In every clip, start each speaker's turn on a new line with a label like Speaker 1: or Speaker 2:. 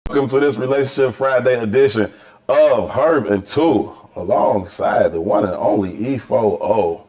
Speaker 1: Welcome to this Relationship Friday edition of Herb and Tou, alongside the one and only E4O,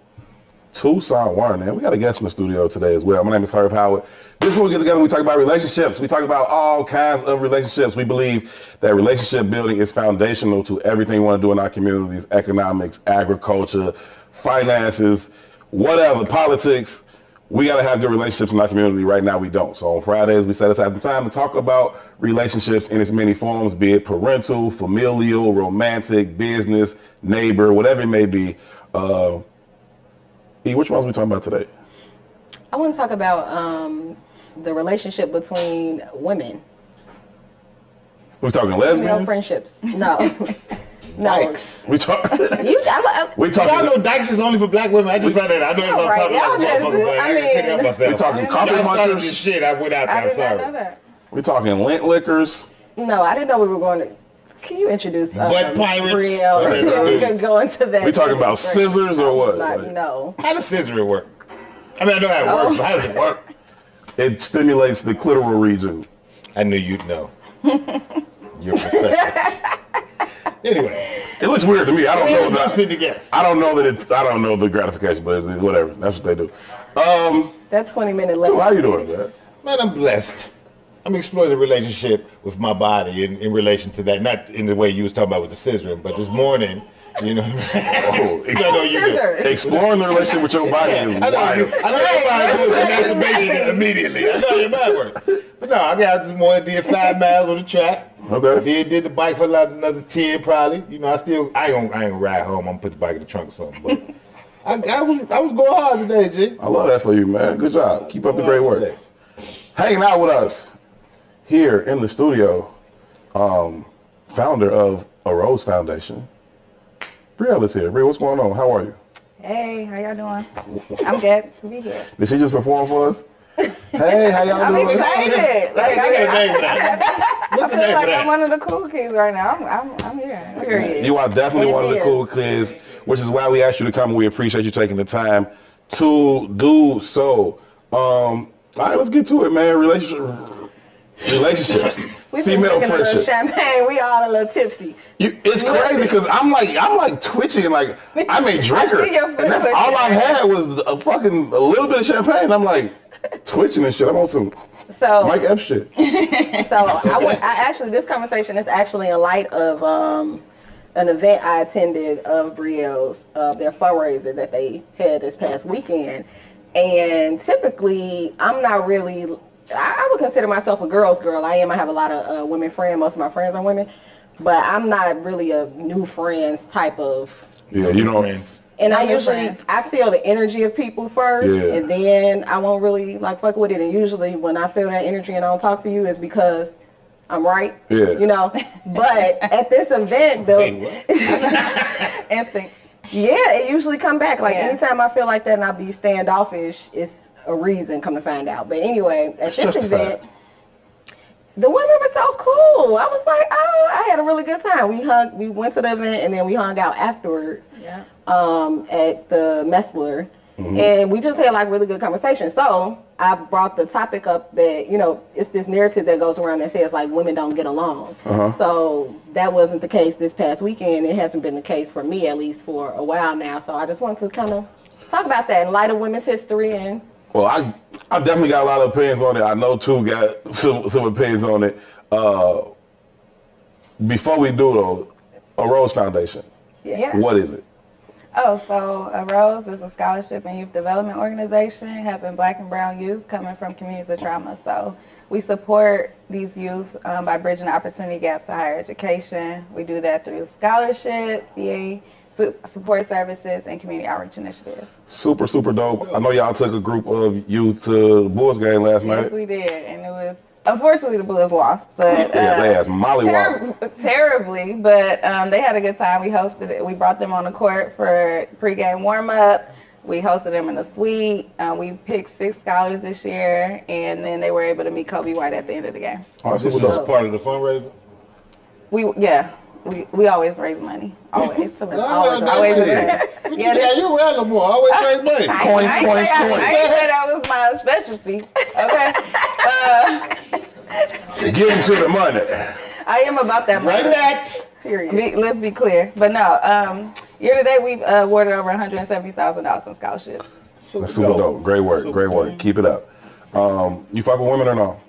Speaker 1: Tucson Warner. We got a guest in the studio today as well. My name is Herb Howard. This is where we get together and we talk about relationships. We talk about all kinds of relationships. We believe that relationship building is foundational to everything we want to do in our communities: economics, agriculture, finances, whatever, politics. We got to have good relationships in our community. Right now, we don't. So on Fridays, we set aside the time to talk about relationships in its many forms, be it parental, familial, romantic, business, neighbor, whatever it may be. Which ones are we talking about today?
Speaker 2: I want to talk about the relationship between women.
Speaker 1: We talking lesbians?
Speaker 2: Female friendships. No.
Speaker 3: Dykes.
Speaker 1: We talking.
Speaker 3: We talking. Y'all know dykes is only for black women. I just found that. I know it's not talking about motherfucker, but I can't help myself.
Speaker 1: We talking carpet munchers.
Speaker 3: Shit, I went out there. I'm sorry.
Speaker 2: Know that.
Speaker 1: We talking lint lickers.
Speaker 2: No, I didn't know we were going to. Can you introduce
Speaker 3: Butt pirates.
Speaker 2: BriElle? We can go into that.
Speaker 1: We talking about scissors or what?
Speaker 2: No.
Speaker 3: How does scissoring work? I mean, I know how it works, but how does it work?
Speaker 1: It stimulates the clitoral region.
Speaker 3: I knew you'd know. You're a professor. Anyway,
Speaker 1: it looks weird to me. I don't know
Speaker 3: that.
Speaker 1: I don't know that it's. I don't know the gratification, but it's whatever. That's what they do.
Speaker 2: That's 20-minute later.
Speaker 1: So how you doing, man?
Speaker 3: Man, I'm blessed. I'm exploring the relationship with my body in relation to that, not in the way you was talking about with the scissoring, but this morning, you know.
Speaker 1: Exploring the relationship with your body is wild.
Speaker 3: I know your mind goes to masturbation immediately. I know your mind works. But no, I got this morning, did 5 miles on the track.
Speaker 1: Okay.
Speaker 3: Did the bike for another 10 probably. You know, I ain't gonna ride home. I'm gonna put the bike in the trunk or something. But I was going hard today, G.
Speaker 1: I love that for you, man. Good job. Keep up the great work. Hanging out with us here in the studio, founder of Arose Foundation. BriElle is here. BriElle, what's going on? How are you?
Speaker 4: Hey, how y'all doing? I'm glad to be here.
Speaker 1: Did she just perform for us? Hey, how y'all doing?
Speaker 4: I'm excited.
Speaker 3: What's the
Speaker 4: I
Speaker 3: name
Speaker 4: feel like
Speaker 3: for that?
Speaker 4: I'm one of the cool kids right now. I'm here. Period.
Speaker 1: You are definitely one of the cool kids, which is why we asked you to come, and we appreciate you taking the time to do so. All right, let's get to it, man. Relationships.
Speaker 2: We
Speaker 1: Female
Speaker 2: drinking a little
Speaker 1: friendships.
Speaker 2: champagne. We all a little tipsy.
Speaker 1: It's crazy because I'm like twitching, like I'm a drinker,
Speaker 2: I see your
Speaker 1: and that's all I had was a little bit of champagne. I'm like twitching and shit. I'm on some Mike Epps shit.
Speaker 2: So I actually, this conversation is actually in light of an event I attended of BriElle's, their fundraiser that they had this past weekend. And typically, I'm not really, I would consider myself a girl's girl. I have a lot of women friends. Most of my friends are women. But I'm not really a new friends type of.
Speaker 1: Yeah, you know.
Speaker 3: Friends.
Speaker 2: And I feel the energy of people first, and then I won't really fuck with it. And usually when I feel that energy and I don't talk to you, it's because I'm right.
Speaker 1: Yeah.
Speaker 2: You know. But at this event, though,
Speaker 4: Instinct.
Speaker 2: yeah, it usually come back. Anytime I feel like that and I be standoffish, it's a reason, come to find out. But anyway, at this event, the women were so cool. I was like, oh, I had a really good time. We went to the event and then we hung out afterwards.
Speaker 4: Yeah.
Speaker 2: At the Messler, and we just had really good conversation. So I brought the topic up that it's this narrative that goes around that says women don't get along. So that wasn't the case this past weekend. It hasn't been the case for me, at least for a while now. So I just wanted to kind of talk about that in light of women's history. And
Speaker 1: well, I definitely got a lot of opinions on it. I know Tou got some opinions on it. Before we do though, Arose Foundation.
Speaker 4: Yeah.
Speaker 1: What is it?
Speaker 4: Oh, so Arose is a scholarship and youth development organization helping black and brown youth coming from communities of trauma. So we support these youth by bridging the opportunity gaps to higher education. We do that through scholarships, CA, support services, and community outreach initiatives.
Speaker 1: Super, super dope. I know y'all took a group of youth to the Bulls game last night.
Speaker 4: Yes, we did, and it was, unfortunately, the Bulls lost, but
Speaker 1: yeah, they asked
Speaker 4: terribly, but they had a good time. We hosted it. We brought them on the court for pregame warm-up. We hosted them in the suite. We picked 6 scholars this year, and then they were able to meet Kobe White at the end of the game.
Speaker 1: Oh,
Speaker 3: This is part of the fundraiser?
Speaker 4: We always raise money. Always.
Speaker 3: Always. Yeah, you're well more. Always raise money.
Speaker 4: I ain't say that was my specialty. Okay.
Speaker 1: Get into the money.
Speaker 4: I am about that money.
Speaker 3: Right next.
Speaker 2: Period.
Speaker 4: Let's be clear. But no, year to date we've awarded over $170,000 in scholarships.
Speaker 1: That's super dope. Great work. Great work. Keep it up. You fuck with women or no?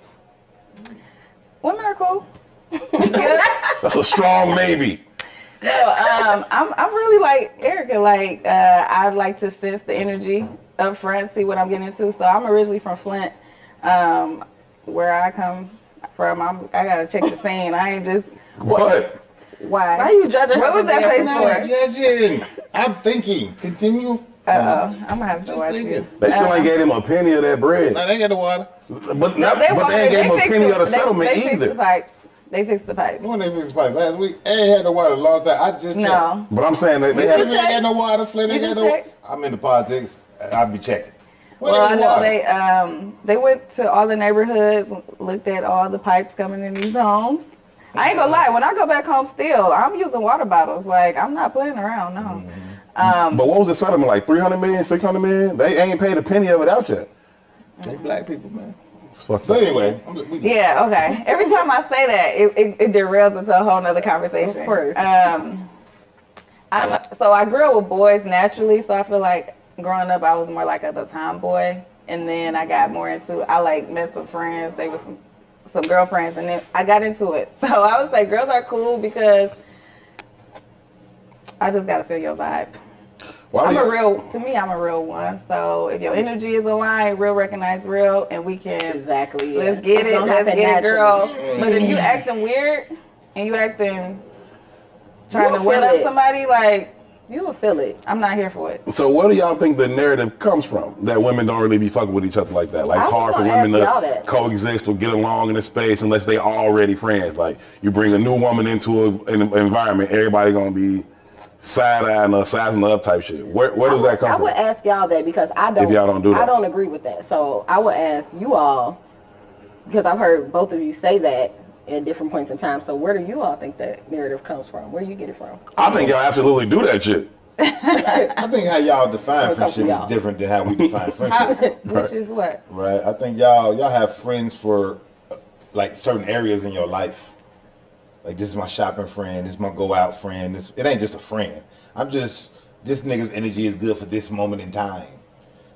Speaker 4: Women are cool.
Speaker 1: That's a strong maybe.
Speaker 4: No, I'm really like Erica. Like I like to sense the energy up front, see what I'm getting into. So I'm originally from Flint, where I come from. I gotta check the scene. I ain't just
Speaker 1: What?
Speaker 4: Why?
Speaker 2: Why you judging her
Speaker 4: What was
Speaker 2: for
Speaker 4: that
Speaker 2: being
Speaker 4: face
Speaker 2: from
Speaker 3: I'm
Speaker 4: for?
Speaker 3: not judging. I'm thinking. Continue.
Speaker 4: I'm gonna have to
Speaker 3: Just
Speaker 4: watch
Speaker 3: thinking.
Speaker 4: you.
Speaker 1: They still ain't gave him a penny of that bread.
Speaker 3: Now they got the water.
Speaker 1: But
Speaker 4: No,
Speaker 1: they ain't gave him a
Speaker 4: fixed
Speaker 1: penny
Speaker 4: the-
Speaker 1: of the settlement
Speaker 4: they fixed the
Speaker 1: either.
Speaker 4: pipes. They fixed the pipes.
Speaker 3: When they fixed the pipe last week, they ain't had no water a long time. I just checked.
Speaker 4: No.
Speaker 1: But I'm saying they
Speaker 3: Flint
Speaker 1: had.
Speaker 3: ain't got no water. Flint ain't
Speaker 4: You
Speaker 3: got
Speaker 4: just
Speaker 3: no.
Speaker 4: checked?
Speaker 3: I'm into politics. I'll be checking. Where
Speaker 4: Well, I
Speaker 3: they
Speaker 4: know
Speaker 3: water?
Speaker 4: they went to all the neighborhoods, looked at all the pipes coming in these homes. I ain't gonna lie, when I go back home still, I'm using water bottles. Like, I'm not playing around, no.
Speaker 1: But what was the settlement like? 300 million, 600 million? They ain't paid a penny of it out yet.
Speaker 3: They black people, man.
Speaker 1: It's fucked
Speaker 3: But
Speaker 1: up.
Speaker 3: anyway,
Speaker 4: Yeah, okay. Every time I say that, it derails into a whole nother conversation.
Speaker 2: Of course.
Speaker 4: So I grew up with boys naturally, so I feel like growing up I was more like a tomboy. And then I got more into, I like met some friends, they were some girlfriends, and then I got into it. So I would say girls are cool because I just gotta feel your vibe.
Speaker 1: Why do you-
Speaker 4: I'm a real one. So if your energy is aligned, real recognize real, and we can
Speaker 2: Exactly. Yeah.
Speaker 4: let's get
Speaker 2: It's
Speaker 4: it,
Speaker 2: gonna
Speaker 4: let's
Speaker 2: happen
Speaker 4: get it, girl.
Speaker 2: naturally.
Speaker 4: But if you acting weird and you acting trying
Speaker 2: You'll
Speaker 4: to win
Speaker 2: feel
Speaker 4: up
Speaker 2: it.
Speaker 4: somebody, like
Speaker 2: You will feel it.
Speaker 4: I'm not here for it.
Speaker 1: So where do y'all think the narrative comes from? That women don't really be fucking with each other like that? Like it's
Speaker 2: I was
Speaker 1: hard for
Speaker 2: gonna
Speaker 1: women
Speaker 2: ask y'all
Speaker 1: to
Speaker 2: that.
Speaker 1: coexist or get along in a space unless they already friends. Like you bring a new woman into an environment, everybody gonna be side-eyeing or sizing her up type shit. Where does that come
Speaker 2: I
Speaker 1: from?
Speaker 2: would ask y'all that because I don't.
Speaker 1: If y'all don't do that.
Speaker 2: I don't agree with that. So I would ask you all because I've heard both of you say that at different points in time. So where do you all think that narrative comes from? Where do you get it from?
Speaker 1: I think y'all absolutely do that shit.
Speaker 3: I think how y'all define
Speaker 2: It'll come
Speaker 3: friendship
Speaker 2: from y'all.
Speaker 3: is different than how we define friendship.
Speaker 4: Which is what?
Speaker 3: Right? I think y'all have friends for like certain areas in your life. Like this is my shopping friend, this is my go out friend. It ain't just a friend. This nigga's energy is good for this moment in time.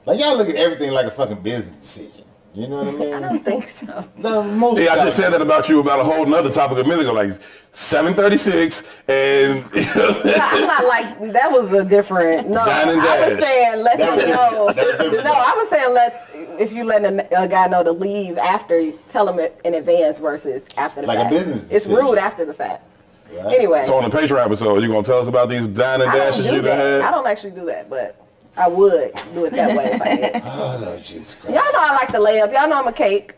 Speaker 3: Like y'all look at everything like a fucking business decision. You know what I mean?
Speaker 2: I don't think so.
Speaker 3: No, most
Speaker 1: Yeah, I
Speaker 3: y'all-
Speaker 1: just said that about you about a whole nother topic a minute ago, like 7:36 and
Speaker 2: No, I'm not like that was a different. No,
Speaker 1: Dine and
Speaker 2: I was
Speaker 1: dash.
Speaker 2: saying let
Speaker 3: That was
Speaker 2: him know.
Speaker 3: different. That was different.
Speaker 2: No, I was saying if you let a guy know to leave after, tell him in advance versus after the
Speaker 3: Like a
Speaker 2: fact.
Speaker 3: business
Speaker 2: It's
Speaker 3: decision.
Speaker 2: rude after the fact.
Speaker 3: Right?
Speaker 2: Anyway,
Speaker 1: So on the Patreon episode, you gonna tell us about these dine and
Speaker 2: I don't
Speaker 1: dashes
Speaker 2: do
Speaker 1: you done
Speaker 2: that. I
Speaker 1: had?
Speaker 2: don't actually do that, but I would do it that way if I did.
Speaker 3: Oh, Lord Jesus Christ.
Speaker 2: Y'all know I like the layup. Y'all know I'm a cake.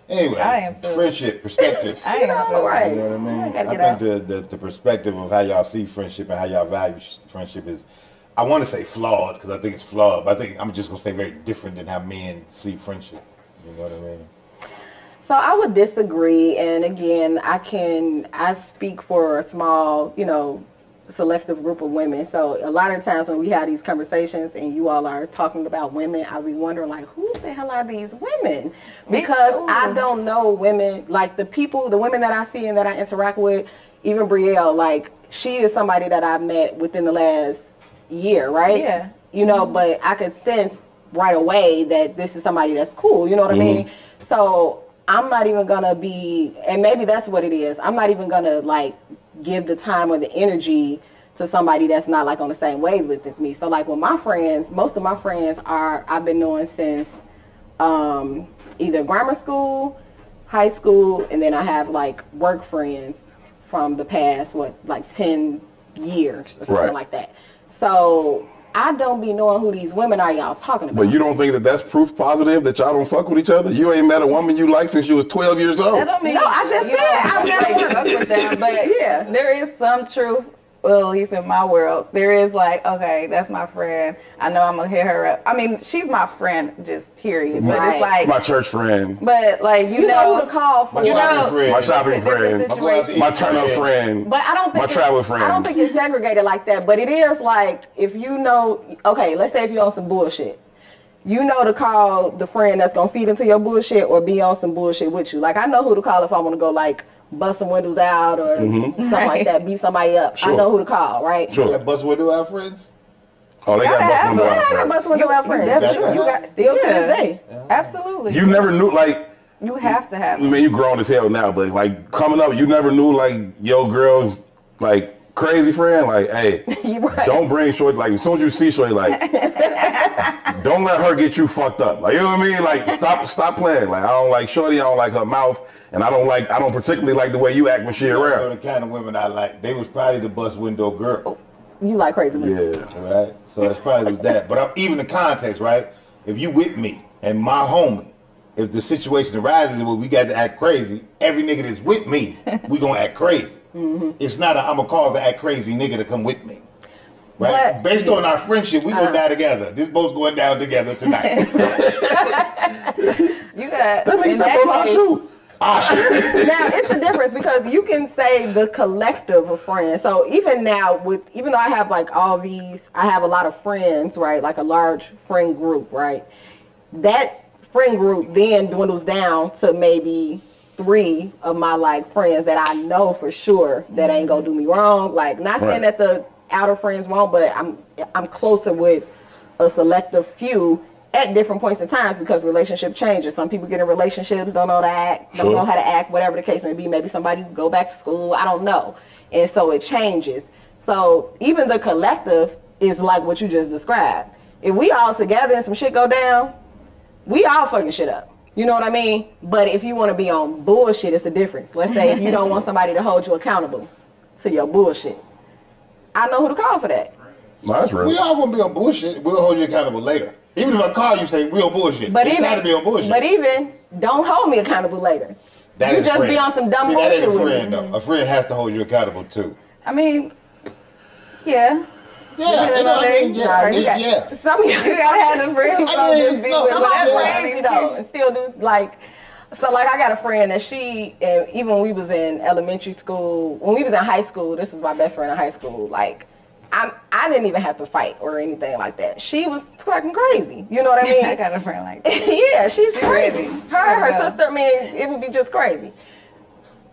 Speaker 3: Anyway,
Speaker 4: I am too.
Speaker 3: friendship, perspective.
Speaker 4: I
Speaker 2: You
Speaker 4: ain't
Speaker 2: know,
Speaker 4: gonna
Speaker 2: right.
Speaker 3: You know what I mean?
Speaker 2: gotta
Speaker 3: I
Speaker 2: get
Speaker 3: think the perspective of how y'all see friendship and how y'all value friendship is, I want to say flawed because I think it's flawed, but I think I'm just gonna say very different than how men see friendship. You know what I mean?
Speaker 2: So I would disagree, and again, I speak for a small, selective group of women. So a lot of times when we have these conversations and you all are talking about women, I be wondering like, who the hell are these women? Because I don't know women, like the women that I see and that I interact with, even BriElle, like she is somebody that I met within the last year, right?
Speaker 4: Yeah.
Speaker 2: But I could sense right away that this is somebody that's cool, you know what I mean? So I'm not even gonna be, and maybe that's what it is, I'm not even gonna like give the time or the energy to somebody that's not like on the same wavelength as me. So like with my friends, most of my friends I've been knowing since either grammar school, high school, and then I have like work friends from the past, 10 years or something
Speaker 1: Right.
Speaker 2: like that. So I don't be knowing who these women are y'all talking about.
Speaker 1: But you don't think that that's proof positive that y'all don't fuck with each other? You ain't met a woman you like since you was 12 years old.
Speaker 4: That don't mean
Speaker 2: No, I just
Speaker 4: you
Speaker 2: said
Speaker 4: don't
Speaker 2: I've
Speaker 4: have to,
Speaker 2: never-
Speaker 4: fuck with them, but
Speaker 2: Yeah.
Speaker 4: there is some truth. Well, at least in my world, there is like, okay, that's my friend. I know I'm gonna hit her up. I mean, she's my friend, just period. But
Speaker 2: Right.
Speaker 4: it's like,
Speaker 1: It's my church friend,
Speaker 4: but like
Speaker 2: you know who to call for.
Speaker 3: My shopping friend.
Speaker 1: my shopping friend,
Speaker 3: My go out to eat
Speaker 1: my turn up friend.
Speaker 2: But I don't think
Speaker 1: My travel friend.
Speaker 2: I don't think it's segregated like that. But it is like if you know, okay, let's say if you're on some bullshit, you know to call the friend that's gonna feed into your bullshit or be on some bullshit with you. Like I know who to call if I want to go like bust some windows out or something like that, beat somebody up,
Speaker 1: Sure.
Speaker 2: I know who to call, right?
Speaker 1: Sure.
Speaker 3: That bus window out friends.
Speaker 1: Oh, they got bust window
Speaker 2: Yeah, I
Speaker 1: out
Speaker 2: got
Speaker 1: friends.
Speaker 2: bust window out friends.
Speaker 3: definitely
Speaker 2: You got still to this day.
Speaker 4: Absolutely.
Speaker 1: You never knew, like,
Speaker 4: You have to have
Speaker 1: I mean, you grown as hell now, but like coming up, you never knew like your girl's like crazy friend. Like, hey,
Speaker 2: You right.
Speaker 1: don't bring Shorty. Like, as soon as you see Shorty, like, don't let her get you fucked up. Like, you know what I mean? Like, stop playing. Like, I don't like Shorty. I don't like her mouth, and I don't particularly like the way you act when she
Speaker 3: You know
Speaker 1: around.
Speaker 3: the kind of women I like. They was probably the bus window girl,
Speaker 2: You like crazy women.
Speaker 1: Yeah.
Speaker 3: right? So it's probably was that. But even the context, right? If you with me and my homie, if the situation arises where we got to act crazy, every nigga that's with me, we gonna act crazy. It's not I'm gonna call the act crazy nigga to come with me. Right?
Speaker 2: But-
Speaker 3: Based on our friendship, we gonna die together. This boat's going down together tonight.
Speaker 4: You got.
Speaker 1: That makes
Speaker 4: in
Speaker 1: that on our
Speaker 4: case-
Speaker 1: shoe.
Speaker 2: Now it's a difference because you can say the collective of friends. So even now, even though I have like all these, I have a lot of friends, right? Like a large friend group, right? That friend group then dwindles down to maybe 3 of my like friends that I know for sure that ain't gonna do me wrong. Like, not saying
Speaker 1: Right.
Speaker 2: that the outer friends won't, but I'm closer with a selective few at different points in times because relationship changes. Some people get in relationships, don't know how to act, don't
Speaker 1: Sure.
Speaker 2: know how to act, whatever the case may be. Maybe somebody go back to school, I don't know. And so it changes. So even the collective is like what you just described. If we all together and some shit go down, we all fucking shit up. You know what I mean? But if you want to be on bullshit, it's a difference. Let's say if you don't want somebody to hold you accountable to your bullshit, I know who to call for that.
Speaker 1: No, that's real.
Speaker 3: We all gonna be on bullshit. We'll hold you accountable later. Even if I call you, say we on bullshit.
Speaker 2: But
Speaker 3: it's
Speaker 2: even,
Speaker 3: got to be on bullshit.
Speaker 2: but even don't hold me accountable later.
Speaker 3: That
Speaker 2: You
Speaker 3: ain't a
Speaker 2: just
Speaker 3: friend.
Speaker 2: be on some dumb
Speaker 3: See, that
Speaker 2: bullshit
Speaker 3: ain't a
Speaker 2: with
Speaker 3: friend,
Speaker 2: me.
Speaker 3: though. A friend has to hold you accountable too.
Speaker 4: I mean, yeah.
Speaker 3: Yeah, you know what I mean? Yeah,
Speaker 4: You got-
Speaker 3: yeah.
Speaker 2: Some of you
Speaker 4: You gotta have them friends who
Speaker 3: I
Speaker 4: gonna
Speaker 3: mean,
Speaker 4: just be
Speaker 3: no,
Speaker 4: with
Speaker 3: come
Speaker 2: Some
Speaker 3: on,
Speaker 2: of
Speaker 3: yeah.
Speaker 2: them crazy though, and still do like. So like I got a friend that and even when we was in elementary school, when we was in high school, this was my best friend in high school. Like I didn't even have to fight or anything like that. She was fucking crazy. You know what I mean?
Speaker 4: I got a friend like that.
Speaker 2: Yeah, she's crazy.
Speaker 4: crazy.
Speaker 2: Her and her
Speaker 4: Yeah.
Speaker 2: sister, I mean, it would be just crazy.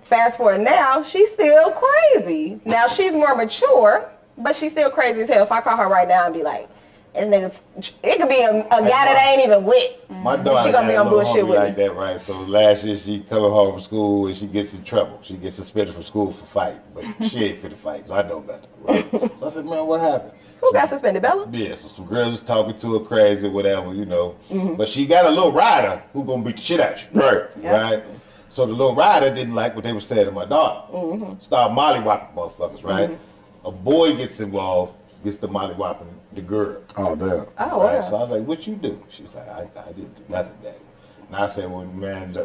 Speaker 2: Fast forward now, she's still crazy. Now she's more mature, but she's still crazy as hell. If I call her right now and be like, and then it could be a guy that ain't even with.
Speaker 3: My daughter
Speaker 2: She gonna be
Speaker 3: got
Speaker 2: on
Speaker 3: a little
Speaker 2: bullshit
Speaker 3: homie
Speaker 2: with
Speaker 3: like
Speaker 2: me.
Speaker 3: that, right? So last year she coming home from school and she gets in trouble. She gets suspended from school for fight, but she ain't fit to fight, so I know better. Right? So I said, man, what happened?
Speaker 2: Who got suspended, Bella?
Speaker 3: Yeah, so some girls was talking to her crazy, whatever, you know. But she got a little rider who gonna beat the shit out you.
Speaker 1: Right.
Speaker 4: Yeah.
Speaker 3: Right? So the little rider didn't like what they were saying to my daughter. Started mollywopping motherfuckers, right? A boy gets involved, gets the mollywopping the girl.
Speaker 1: Oh damn.
Speaker 2: Oh,
Speaker 3: Right?
Speaker 2: wow.
Speaker 3: So I was like, what you do? She was like, I didn't do nothing, Daddy. And I said, well, man,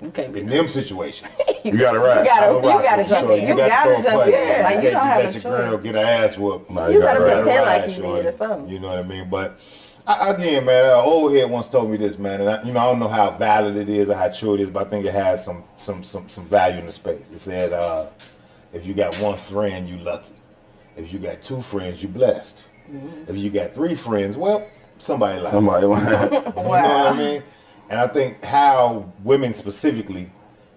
Speaker 2: Okay.
Speaker 3: in them situations,
Speaker 1: You got it right.
Speaker 2: You gotta-
Speaker 3: I'm a rock
Speaker 2: gotta
Speaker 3: with
Speaker 2: jump
Speaker 3: shorty.
Speaker 2: in.
Speaker 3: You
Speaker 4: You
Speaker 3: gotta
Speaker 4: gotta
Speaker 3: throw a
Speaker 4: jump
Speaker 3: punch.
Speaker 4: in. Like, you
Speaker 3: can't
Speaker 4: don't
Speaker 3: just
Speaker 4: have
Speaker 3: let
Speaker 4: a
Speaker 3: your girl
Speaker 4: choice.
Speaker 3: get her ass whooped.
Speaker 1: No,
Speaker 2: You better
Speaker 1: got it
Speaker 2: pretend
Speaker 1: right.
Speaker 2: like you
Speaker 3: Shorty.
Speaker 2: did or something.
Speaker 3: You know what I mean? But again, man, an old head once told me this, man, and I don't know how valid it is or how true it is, but I think it has some value in the space. It said, if you got one friend, you lucky. If you got 2 friends, you blessed. If you got 3 friends, well, somebody like
Speaker 1: Somebody
Speaker 3: you know what I mean? And I think how women specifically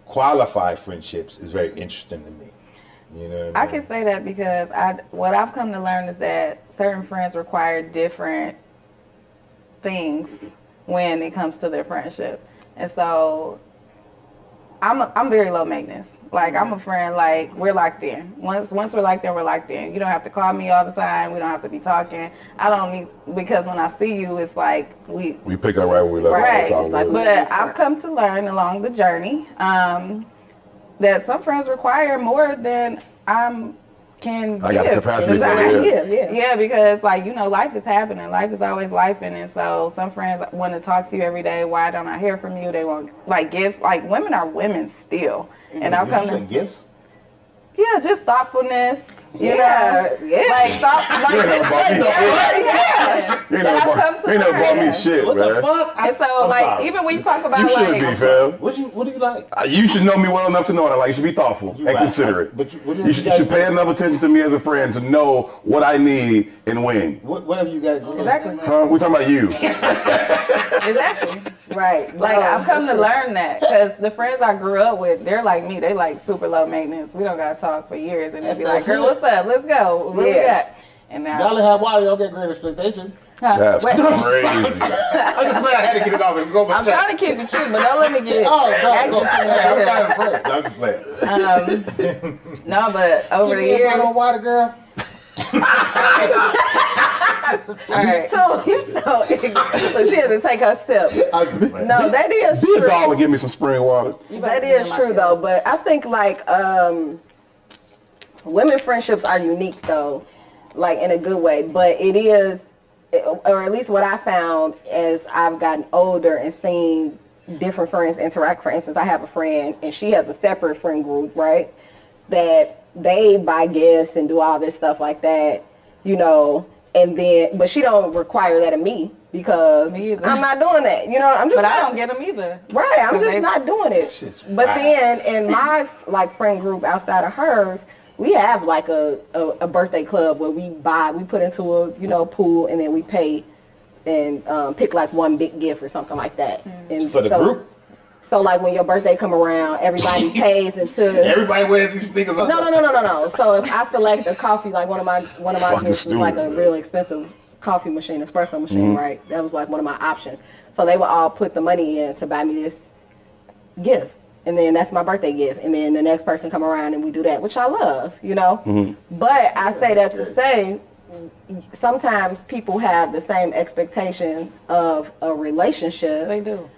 Speaker 3: qualify friendships is very interesting to me. You know what I
Speaker 4: I
Speaker 3: mean?
Speaker 4: can say that because what I've come to learn is that certain friends require different things when it comes to their friendship. And so I'm very low maintenance. Like, I'm a friend, like, we're locked in. Once we're locked in, we're locked in. You don't have to call me all the time. We don't have to be talking. I don't need, because when I see you, it's like we
Speaker 1: pick up right where we left off.
Speaker 4: right.
Speaker 1: That's all good.
Speaker 4: But I've come to learn along the journey that some friends require more than I can
Speaker 1: I got the
Speaker 4: give.
Speaker 1: capacity for
Speaker 2: Exactly.
Speaker 1: it.
Speaker 2: Yeah.
Speaker 4: Yeah, because like, you know, life is happening. Life is always lifing, and so some friends want to talk to you every day. Why don't I hear from you? They want like gifts. Like, women are women still, and I've come
Speaker 3: You
Speaker 4: to
Speaker 3: say gifts?
Speaker 4: yeah, just thoughtfulness,
Speaker 2: Yeah. Like, stop. Like,
Speaker 1: You ain't never bought me shit. You ain't never bought me shit,
Speaker 3: What
Speaker 1: man.
Speaker 3: the fuck?
Speaker 2: And so, like, even when you talk about,
Speaker 1: You should
Speaker 2: like,
Speaker 1: be, fam.
Speaker 3: What do you like?
Speaker 1: You should know me well enough to know that. Like, you should be thoughtful and
Speaker 3: right.
Speaker 1: considerate.
Speaker 3: But what
Speaker 1: You should pay enough attention to me as a friend to know what I need and when.
Speaker 3: Whatever you got.
Speaker 2: Exactly.
Speaker 1: Huh? We're talking about you.
Speaker 4: Exactly.
Speaker 2: right.
Speaker 4: Like, I've come to learn that because the friends I grew up with, they're like me. They like super low maintenance. We don't got to talk for years. And they'll be like, girl, what's up? Let's go. What we got? And now.
Speaker 3: Y'all have water, y'all get great expectations.
Speaker 1: That's
Speaker 2: Wait.
Speaker 1: crazy.
Speaker 3: I'm just glad I had to get it off. It was on my
Speaker 2: I'm
Speaker 3: chest.
Speaker 2: trying to keep it cute, but don't let me get
Speaker 3: Oh, no,
Speaker 2: active.
Speaker 3: I'm just playing.
Speaker 2: No, but over the
Speaker 3: Give me a
Speaker 2: years.
Speaker 3: bottle of water, girl.
Speaker 2: All right. So she had to take her step.
Speaker 3: I'm just playing.
Speaker 2: No, that is
Speaker 1: Be a
Speaker 2: true.
Speaker 1: doll and give me some spring water.
Speaker 2: That is true though, but I think like women friendships are unique though, like in a good way. But it is, or at least what I found as I've gotten older and seen different friends interact. For instance, I have a friend and she has a separate friend group, right? That they buy gifts and do all this stuff like that, you know. And then, but she don't require that of me because
Speaker 4: Me either.
Speaker 2: I'm not doing that, you know. I'm just.
Speaker 4: But I
Speaker 2: not-
Speaker 4: don't get them either.
Speaker 2: Right, I'm
Speaker 4: 'Cause
Speaker 2: just
Speaker 4: they-
Speaker 2: not doing it.
Speaker 3: Shit's
Speaker 2: But
Speaker 3: wild.
Speaker 2: then in my like friend group outside of hers, we have like a birthday club where we put into a pool and then we pay and pick like one big gift or something like that. And
Speaker 3: For the group?
Speaker 2: So like when your birthday come around, everybody pays into.
Speaker 3: Everybody wears these sneakers on.
Speaker 2: No. So if I select a coffee, like one of my
Speaker 1: Fucking
Speaker 2: gifts was like a
Speaker 1: stupid,
Speaker 2: real expensive coffee machine, espresso machine, right? That was like one of my options. So they would all put the money in to buy me this gift, and then that's my birthday gift, and then the next person come around and we do that, which I love, you know. But I say that to say, sometimes people have the same expectations of a relationship
Speaker 4: They do.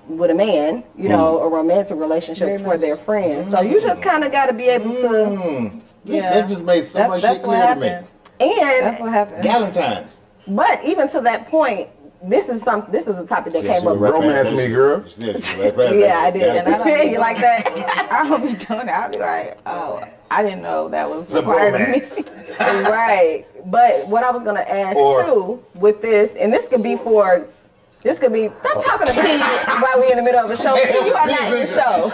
Speaker 2: with a man, you know, a romantic relationship
Speaker 4: Very
Speaker 2: for
Speaker 4: much.
Speaker 2: their friends. So you just kind of got to be able to,
Speaker 3: That just made so much shit
Speaker 4: That's what
Speaker 3: clear to me.
Speaker 4: happens.
Speaker 2: and
Speaker 4: That's what happens.
Speaker 3: Galentine's.
Speaker 2: but even to that point, this is a topic that came up.
Speaker 1: Romance me, girl.
Speaker 2: Yeah, I did.
Speaker 4: And I don't
Speaker 2: You like that?
Speaker 4: I don't be doing it. I'll be like, oh, I didn't know that was
Speaker 3: It's a
Speaker 4: required of me.
Speaker 3: romance.
Speaker 2: Right. But what I was gonna ask
Speaker 3: Or-
Speaker 2: too with this, and this could be. Stop talking to me while we in the middle of a show. You are not in the show.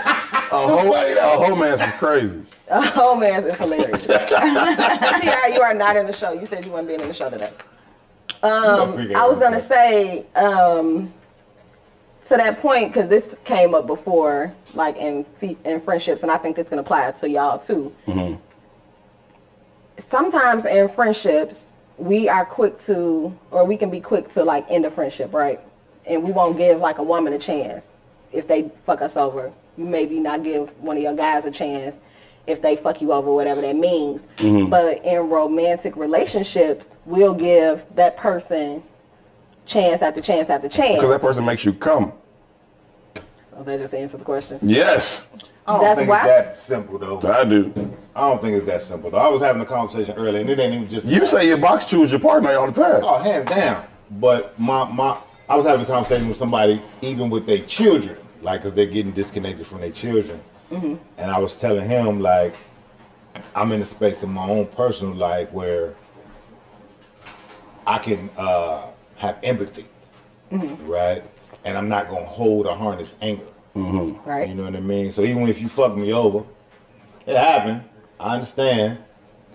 Speaker 1: A romance is crazy.
Speaker 2: Oh man, it's hilarious. PR, you are not in the show. You said you weren't being in the show today. I was gonna say to that point, because this came up before, like in friendships, and I think this can apply to y'all too. Sometimes in friendships, we can be quick to like end a friendship, right? And we won't give like a woman a chance if they fuck us over. You maybe not give one of your guys a chance if they fuck you over, whatever that means. But in romantic relationships, we'll give that person chance after chance after chance.
Speaker 1: Because that person makes you come.
Speaker 2: So that just answers the question.
Speaker 1: Yes,
Speaker 3: I don't
Speaker 2: That's
Speaker 3: think
Speaker 2: why?
Speaker 3: it's that simple though.
Speaker 1: I do.
Speaker 3: I don't think it's that simple though. I was having a conversation earlier, and it ain't even just.
Speaker 1: You say your box choose your partner all the time.
Speaker 3: Oh, hands down. But I was having a conversation with somebody, even with their children, like, because they're getting disconnected from their children. And I was telling him, like, I'm in a space in my own personal life where I can have empathy, right? And I'm not going to hold or harness anger.
Speaker 2: Right.
Speaker 3: You know what I mean? So even if you fuck me over, it happened. I understand.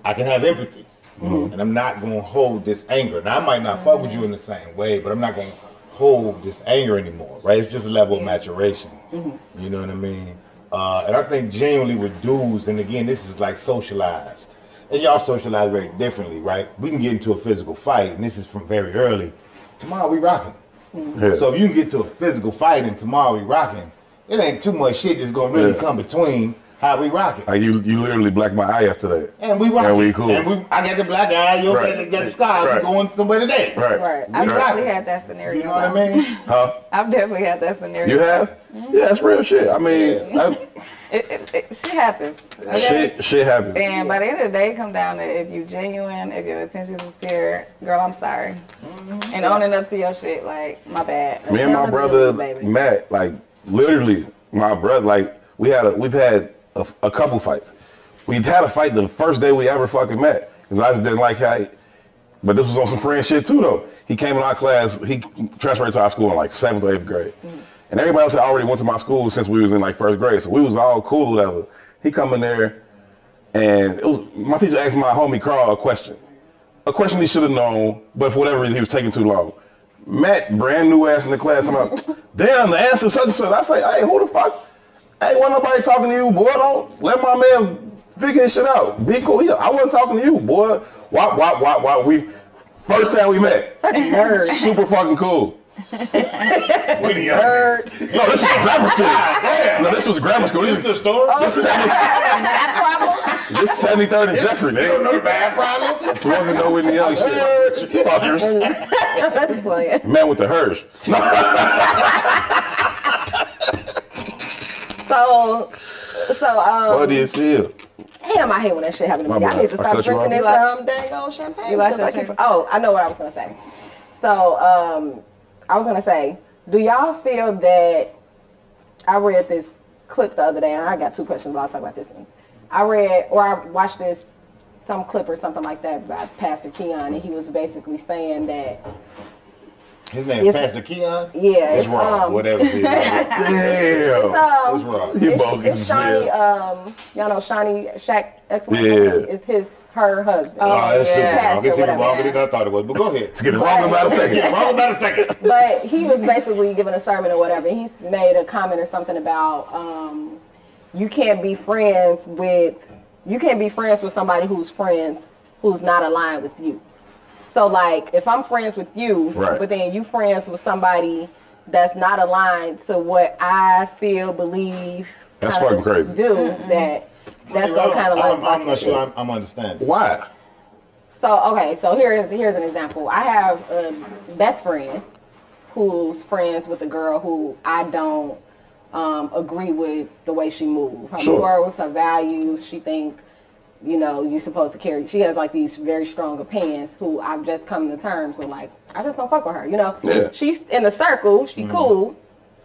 Speaker 3: I can have empathy. And I'm not going to hold this anger. Now, I might not fuck with you in the same way, but I'm not going to hold this anger anymore, right? It's just a level of maturation. You know what I mean? And I think genuinely with dudes, and again, this is like socialized. And y'all socialize very differently, right? We can get into a physical fight, and this is from very early. Tomorrow we rocking.
Speaker 1: Yeah.
Speaker 3: So if you can get to a physical fight and tomorrow we rocking, it ain't too much shit that's going to really come between how we rocking.
Speaker 1: Like you literally blacked my eye yesterday.
Speaker 3: And we rocking.
Speaker 1: And we cool.
Speaker 3: And I got the black eye, you
Speaker 1: Right.
Speaker 3: got the sky.
Speaker 1: Right.
Speaker 3: We going somewhere today.
Speaker 1: Right.
Speaker 2: Right.
Speaker 4: I've
Speaker 3: Right.
Speaker 4: definitely had that scenario.
Speaker 3: You know what I mean?
Speaker 1: Huh?
Speaker 4: I've definitely had that scenario.
Speaker 1: You have? Yeah, that's real shit. I mean,
Speaker 4: Shit happens. Okay?
Speaker 1: shit happens.
Speaker 4: And by the end of the day, it comes down to if you genuine, if your attention is sincere, girl, I'm sorry. And owning up to your shit, like, my bad.
Speaker 1: Me and my brother
Speaker 2: Baby.
Speaker 1: Matt, like literally, my brother, like we've had a couple fights, We had a fight the first day we ever fucking met. Because I just didn't like how but this was on some friend shit too though. He came in our class, he transferred to our school in like 7th or 8th grade. And everybody else had already went to my school since we was in like 1st grade. So we was all cool or whatever. He come in there and my teacher asked my homie Carl a question. A question he should have known, but for whatever reason he was taking too long. Matt, brand new ass in the class, I'm like, damn, the answer such and such. I say, hey, who the fuck? Hey, wasn't nobody talking to you, boy. Don't let my man figure his shit out. Be cool. I wasn't talking to you, boy. Why? First time we met.
Speaker 2: Such a nerd.
Speaker 1: Super fucking cool.
Speaker 3: What the nerd?
Speaker 1: No, this was grammar school. No, this was grammar school.
Speaker 3: This is the story?
Speaker 1: This 73rd and Jeffrey, nigga.
Speaker 3: You don't know the math problem?
Speaker 1: This wasn't no Whitney Young shit. Fuckers.
Speaker 2: That's funny.
Speaker 1: Man with the Hirsch. What do you see?
Speaker 2: Damn, I hate when that shit happens to me. I need to stop drinking this dang old champagne.
Speaker 4: You like champagne?
Speaker 2: Oh, I know what I was gonna say. So, I was gonna say, do y'all feel that I read this clip the other day, and I got 2 questions, but I'll talk about this one. I watched some clip or something like that by Pastor Keon, and he was basically saying that
Speaker 3: his name is Pastor Keon?
Speaker 2: Yeah.
Speaker 3: It's wrong. Whatever it is.
Speaker 1: Damn.
Speaker 3: It's wrong.
Speaker 1: You bogus.
Speaker 2: It's Shawnee, y'all know Shawnee, Shaq, ex-wife, is her husband.
Speaker 3: Oh, that's super wrong. It's even
Speaker 2: whatever.
Speaker 3: longer than I thought it was. But go ahead.
Speaker 1: It's getting wrong about a second.
Speaker 2: But he was basically giving a sermon or whatever. He made a comment or something about you can't be friends with somebody who's not aligned with you. So like if I'm friends with you,
Speaker 1: right,
Speaker 2: but then you friends with somebody that's not aligned to what I feel, believe,
Speaker 1: that's fucking crazy.
Speaker 2: That's gonna kind of like
Speaker 3: I'm not sure I'm understanding.
Speaker 1: Why?
Speaker 2: So here's an example. I have a best friend who's friends with a girl who I don't agree with the way she moves. Her morals, her values. She think, you're supposed to carry. She has like these very strong opinions. Who I've just come to terms with. Like I just don't fuck with her.
Speaker 1: Yeah.
Speaker 2: She's in the circle. She cool.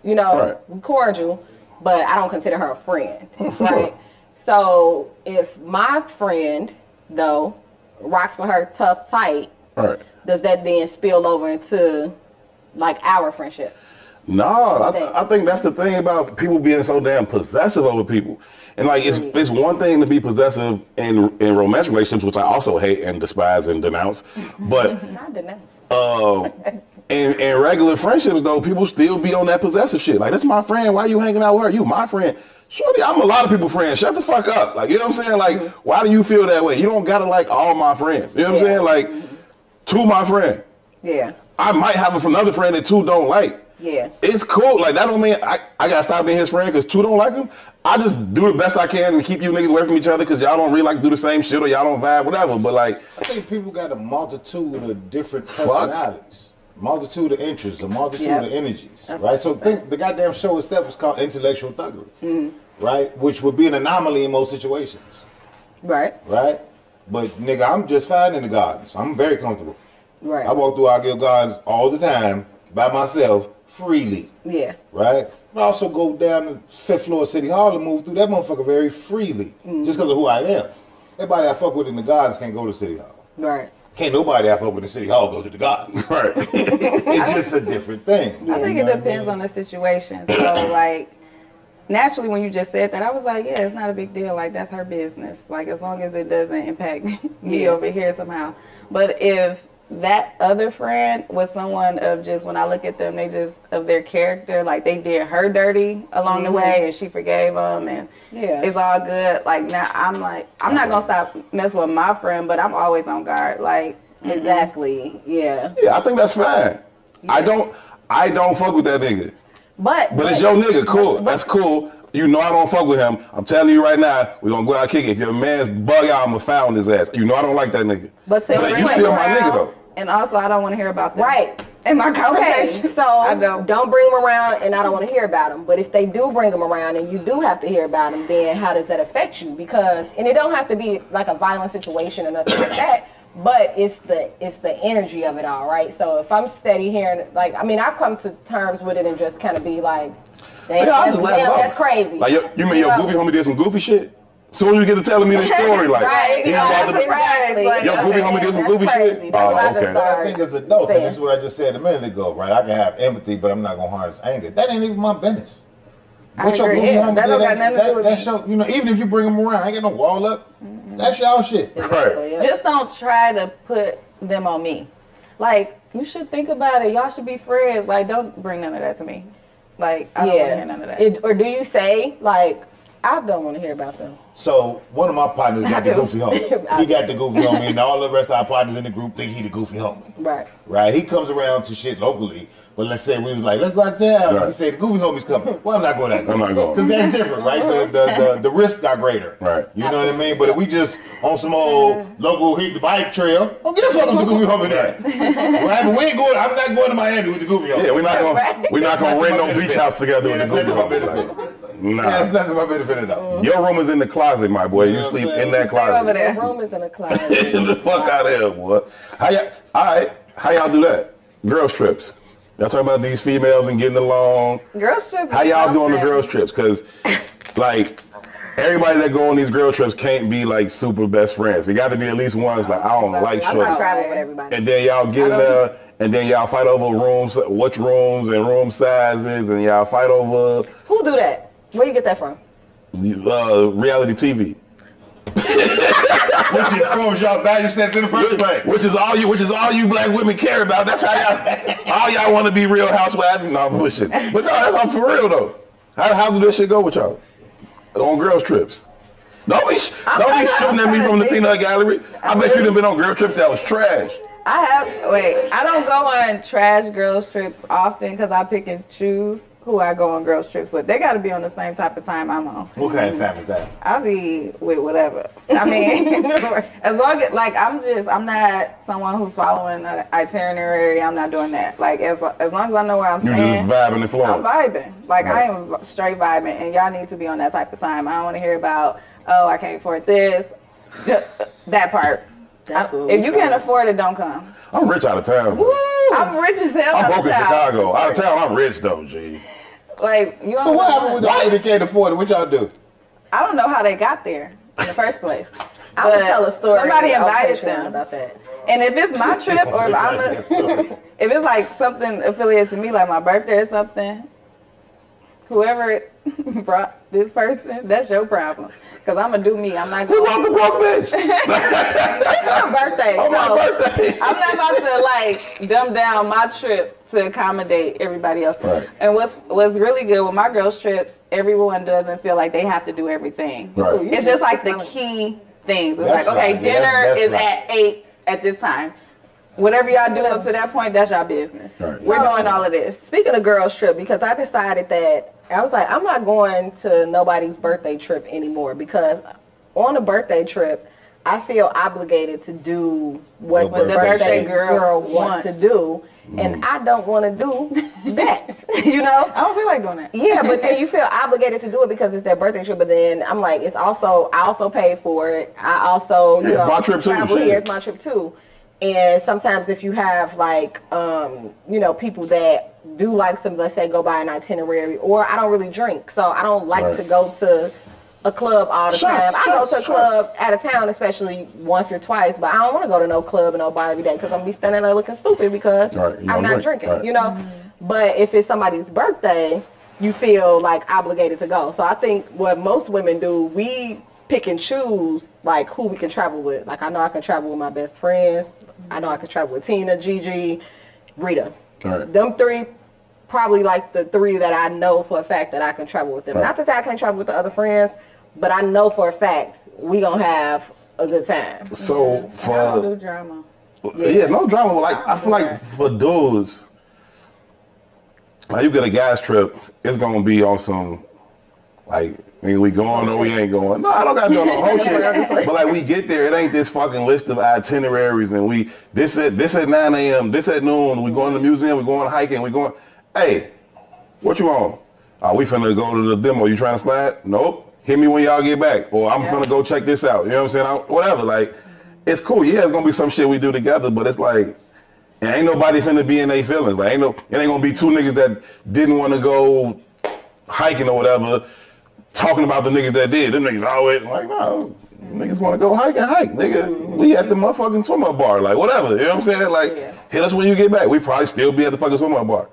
Speaker 1: Right.
Speaker 2: Cordial, but I don't consider her a friend.
Speaker 1: For
Speaker 2: right.
Speaker 1: Sure.
Speaker 2: So if my friend though rocks with her tough, tight,
Speaker 1: right,
Speaker 2: does that then spill over into like our friendship?
Speaker 1: No, I think that's the thing about people being so damn possessive over people. And like it's one thing to be possessive in romantic relationships, which I also hate and despise and denounce. But
Speaker 2: not denounce.
Speaker 1: In regular friendships though, people still be on that possessive shit. Like, that's my friend, why you hanging out with her? You my friend. Shorty, I'm a lot of people's friend. Shut the fuck up. Like, you know what I'm saying? Like, why do you feel that way? You don't gotta like all my friends. You know what I'm saying? Like, 2 my friend.
Speaker 2: Yeah.
Speaker 1: I might have another friend that 2 don't like.
Speaker 2: Yeah.
Speaker 1: It's cool. Like, that don't mean I gotta stop being his friend because 2 don't like him. I just do the best I can and keep you niggas away from each other because y'all don't really like to do the same shit or y'all don't vibe, whatever. But like,
Speaker 3: I think people got a multitude of different personalities, multitude of interests, a multitude of energies,
Speaker 2: That's
Speaker 3: right? So think the goddamn show itself is called Intellectual Thuggery, right? Which would be an anomaly in most situations,
Speaker 2: right?
Speaker 3: Right? But nigga, I'm just fine in the gardens. I'm very comfortable.
Speaker 2: Right.
Speaker 3: I walk through our guild gardens all the time by myself, freely.
Speaker 2: Yeah.
Speaker 3: Right? I also go down to 5th floor of City Hall and move through that motherfucker very freely, just because of who I am. Everybody I fuck with in the gardens can't go to City Hall.
Speaker 2: Right.
Speaker 3: Can't nobody I fuck with in City Hall go to the gardens. Right. It's just a different thing.
Speaker 4: I think it depends on the situation. So like, naturally when you just said that, I was like, yeah, it's not a big deal. Like, that's her business. Like, as long as it doesn't impact me over here somehow. But if that other friend was someone of just, when I look at them, they just, of their character, like they did her dirty along the way and she forgave them and it's all good. Like, now I'm like, I'm not going to stop messing with my friend, but I'm always on guard. Like,
Speaker 2: exactly. Yeah.
Speaker 1: Yeah, I think that's fine. Yeah. I don't fuck with that nigga. But it's your nigga, cool. That's cool. You know I don't fuck with him. I'm telling you right now, we're gonna go out and kick it. If your man's bug out, I'm gonna found his ass. You know I don't like that nigga. But you still my nigga though.
Speaker 4: And also I don't want to hear about that.
Speaker 2: Right.
Speaker 4: In my conversation.
Speaker 2: Okay, so don't bring them around and I don't want to hear about them. But if they do bring them around and you do have to hear about them, then how does that affect you? And it don't have to be like a violent situation or nothing like that. But it's the energy of it all, right? So if I'm steady hearing, like, I mean, I've come to terms with it and just kind of be like, damn, that's crazy.
Speaker 1: Like, you mean your goofy homie did some goofy shit? Soon as you get to telling me the story, like,
Speaker 2: Right,
Speaker 1: you know, about the,
Speaker 2: exactly.
Speaker 1: yo, groupie homie did some
Speaker 2: That's
Speaker 1: goofy
Speaker 2: crazy.
Speaker 1: shit.
Speaker 2: That's
Speaker 1: Oh,
Speaker 2: what I just
Speaker 1: okay.
Speaker 3: But I
Speaker 2: started
Speaker 3: think as adults, and
Speaker 2: saying.
Speaker 3: this is what I just said a minute ago, right? I can have empathy, but I'm not gonna harness anger. That ain't even my business.
Speaker 4: I
Speaker 3: What your
Speaker 4: agree.
Speaker 3: groupie
Speaker 2: Yeah,
Speaker 3: homie
Speaker 2: that
Speaker 3: did,
Speaker 2: don't got nothing to do with
Speaker 3: that's
Speaker 2: me.
Speaker 3: your, you know, even if you bring them around, I ain't got no wall up. That's y'all shit.
Speaker 1: Right.
Speaker 2: Yeah.
Speaker 4: Just don't try to put them on me. Like, you should think about it. Y'all should be friends. Like, don't bring none of that to me. Like, I don't want to hear none of that.
Speaker 2: Or do you say, like, I don't want to hear about them?
Speaker 3: So one of my partners got the
Speaker 2: I do.
Speaker 3: goofy homie. He got the goofy homie, and all the rest of our partners in the group think he the goofy homie.
Speaker 2: Right.
Speaker 3: Right? He comes around to shit locally, but let's say we was like, let's go out of town.
Speaker 1: Right.
Speaker 3: He said the goofy homie's coming. Well, I'm not going out there.
Speaker 1: I'm not going.
Speaker 3: Because that's different, right? The risks are greater.
Speaker 1: Right.
Speaker 3: You know what I mean? But if we just on some old local hit the bike trail, don't give a fuck with the goofy homie there. Right? But we ain't going. I'm not going to Miami with the goofy homie.
Speaker 1: Yeah, we're not gonna rent no beach house together with the
Speaker 3: That's
Speaker 1: goofy
Speaker 3: my
Speaker 1: homie.
Speaker 3: benefit.
Speaker 1: Like, nah.
Speaker 3: That's my benefit at all.
Speaker 1: Your room is in the closet, my boy.
Speaker 3: You
Speaker 1: You
Speaker 3: know what
Speaker 1: sleep
Speaker 3: I'm saying?
Speaker 1: in that
Speaker 4: over
Speaker 1: closet.
Speaker 4: there.
Speaker 2: The room is in a closet.
Speaker 1: Get the fuck out of here, boy. How y'all do that? Girls trips. Y'all talking about these females and getting along.
Speaker 4: Girls trips.
Speaker 1: How y'all doing the
Speaker 4: something.
Speaker 1: girls trips? Cause like everybody that go on these girl trips can't be like super best friends. It got to be at least one's like I don't like
Speaker 2: I'm not
Speaker 1: shorty.
Speaker 2: traveling with everybody.
Speaker 1: And then y'all get in there and then y'all fight over rooms, which rooms and room sizes, and y'all fight over
Speaker 2: Who do that? Where you get that from?
Speaker 1: reality TV.
Speaker 3: Which informs y'all value sets in the first place.
Speaker 1: Which is all you black women care about. That's how all y'all want to be real housewives. No, I'm pushing. But no, that's all for real though. How do this shit go with y'all on girls trips? Don't be shooting at me from the peanut gallery. I bet you done been on girl trips that was trash.
Speaker 4: I don't go on trash girls trips often because I pick and choose who I go on girls trips with. They got to be on the same type of time I'm on.
Speaker 3: What kind of time is that?
Speaker 4: I'll be with whatever. I mean, as long as, like, I'm not someone who's following an itinerary. I'm not doing that. Like, as long as I know where I'm
Speaker 1: You
Speaker 4: staying,
Speaker 1: just vibing and
Speaker 4: I'm
Speaker 1: flowing.
Speaker 4: vibing. Like,
Speaker 1: Right.
Speaker 4: I am straight vibing, and y'all need to be on that type of time. I don't want to hear about, oh, I can't afford this, that part.
Speaker 2: That's what
Speaker 4: If
Speaker 2: we
Speaker 4: you
Speaker 2: trying
Speaker 4: can't
Speaker 2: to-
Speaker 4: afford it, don't come.
Speaker 1: I'm rich out of town.
Speaker 4: I'm rich as hell.
Speaker 1: I'm
Speaker 4: out
Speaker 1: broke in
Speaker 4: of town.
Speaker 1: Chicago. Out of town, I'm rich though, G.
Speaker 4: Like, you
Speaker 3: So
Speaker 4: don't
Speaker 3: what
Speaker 4: know
Speaker 3: happened with the lady that can't afford it? What y'all do?
Speaker 4: I don't know how they got there in the first place.
Speaker 2: I would
Speaker 4: But
Speaker 2: tell a story.
Speaker 4: Somebody
Speaker 2: on
Speaker 4: invited
Speaker 2: Patreon
Speaker 4: them.
Speaker 2: about that.
Speaker 4: And if it's my trip or if if it's like something affiliated to me, like my birthday or something, whoever brought this person, that's your problem. Because I'm going to do me. I'm not
Speaker 1: Who
Speaker 4: going
Speaker 1: brought the broke bitch?
Speaker 2: It's my birthday.
Speaker 1: On my
Speaker 2: so-
Speaker 1: birthday.
Speaker 4: I'm not about to like dumb down my trip to accommodate everybody else.
Speaker 1: Right.
Speaker 4: And what's really good with my girls' trips, everyone doesn't feel like they have to do everything.
Speaker 1: Right.
Speaker 4: It's just like the key things. It's
Speaker 3: That's
Speaker 4: like, okay,
Speaker 3: right. Yeah,
Speaker 4: dinner
Speaker 3: that's
Speaker 4: is
Speaker 3: right.
Speaker 4: at 8 at this time. Whatever y'all do up to that point, that's y'all business.
Speaker 1: Right.
Speaker 4: We're doing all of this.
Speaker 2: Speaking of girls trip, because I decided that I was like, I'm not going to nobody's birthday trip anymore because on a birthday trip, I feel obligated to do what
Speaker 3: Your
Speaker 2: the
Speaker 3: birthday
Speaker 2: birthday girl wants
Speaker 4: wants.
Speaker 2: to do, and I don't want to do that. You know?
Speaker 4: I don't feel like doing that.
Speaker 2: Yeah, but then you feel obligated to do it because it's their birthday trip. But then I'm like, I also paid for it. I also,
Speaker 1: Yeah, it's my trip too,
Speaker 2: travel
Speaker 1: shit.
Speaker 2: here. It's my trip too. And sometimes if you have like, people that do like some, let's say, go by an itinerary, or I don't really drink, so I don't like
Speaker 1: Right.
Speaker 2: to go to a club all the
Speaker 1: Shots,
Speaker 2: time. I go
Speaker 1: shots,
Speaker 2: to a club out of town, especially once or twice, but I don't want to go to no club and no bar every day because I'm gonna be standing there looking stupid because
Speaker 1: Right, you
Speaker 2: I'm
Speaker 1: don't
Speaker 2: not
Speaker 1: drink,
Speaker 2: drinking,
Speaker 1: right.
Speaker 2: you know. But if it's somebody's birthday, you feel like obligated to go. So I think what most women do, we pick and choose like who we can travel with. Like I know I can travel with my best friends. I know I can travel with Tina, Gigi, Rita.
Speaker 1: All right.
Speaker 2: Them three, probably like the three that I know for a fact that I can travel with them.
Speaker 1: Right.
Speaker 2: Not to say I can't travel with the other friends, but I know for a fact we gonna have a good time.
Speaker 1: So
Speaker 4: I don't
Speaker 1: for
Speaker 4: do drama.
Speaker 1: yeah, no drama. But like I feel like for dudes, like you get a guys trip, it's gonna be on some like we going or we ain't going. No, I don't gotta do no whole shit. But like we get there, it ain't this fucking list of itineraries and we this at 9 a.m., this at noon, we going to the museum, we going hiking, we going. Hey, what you on? We finna go to the demo. You trying to slide? Nope. Hit me when y'all get back, or I'm finna go check this out. You know what I'm saying? Whatever. Like, it's cool. Yeah, it's gonna be some shit we do together, but it's like, ain't nobody finna be in their feelings. Like, it ain't gonna be two niggas that didn't want to go hiking or whatever, talking about the niggas that did. Them niggas always like, no, niggas want to go hike, nigga. We at the motherfucking swim up bar, like whatever. You know what I'm saying? Like, hit us when you get back. We probably still be at the fucking swim up bar.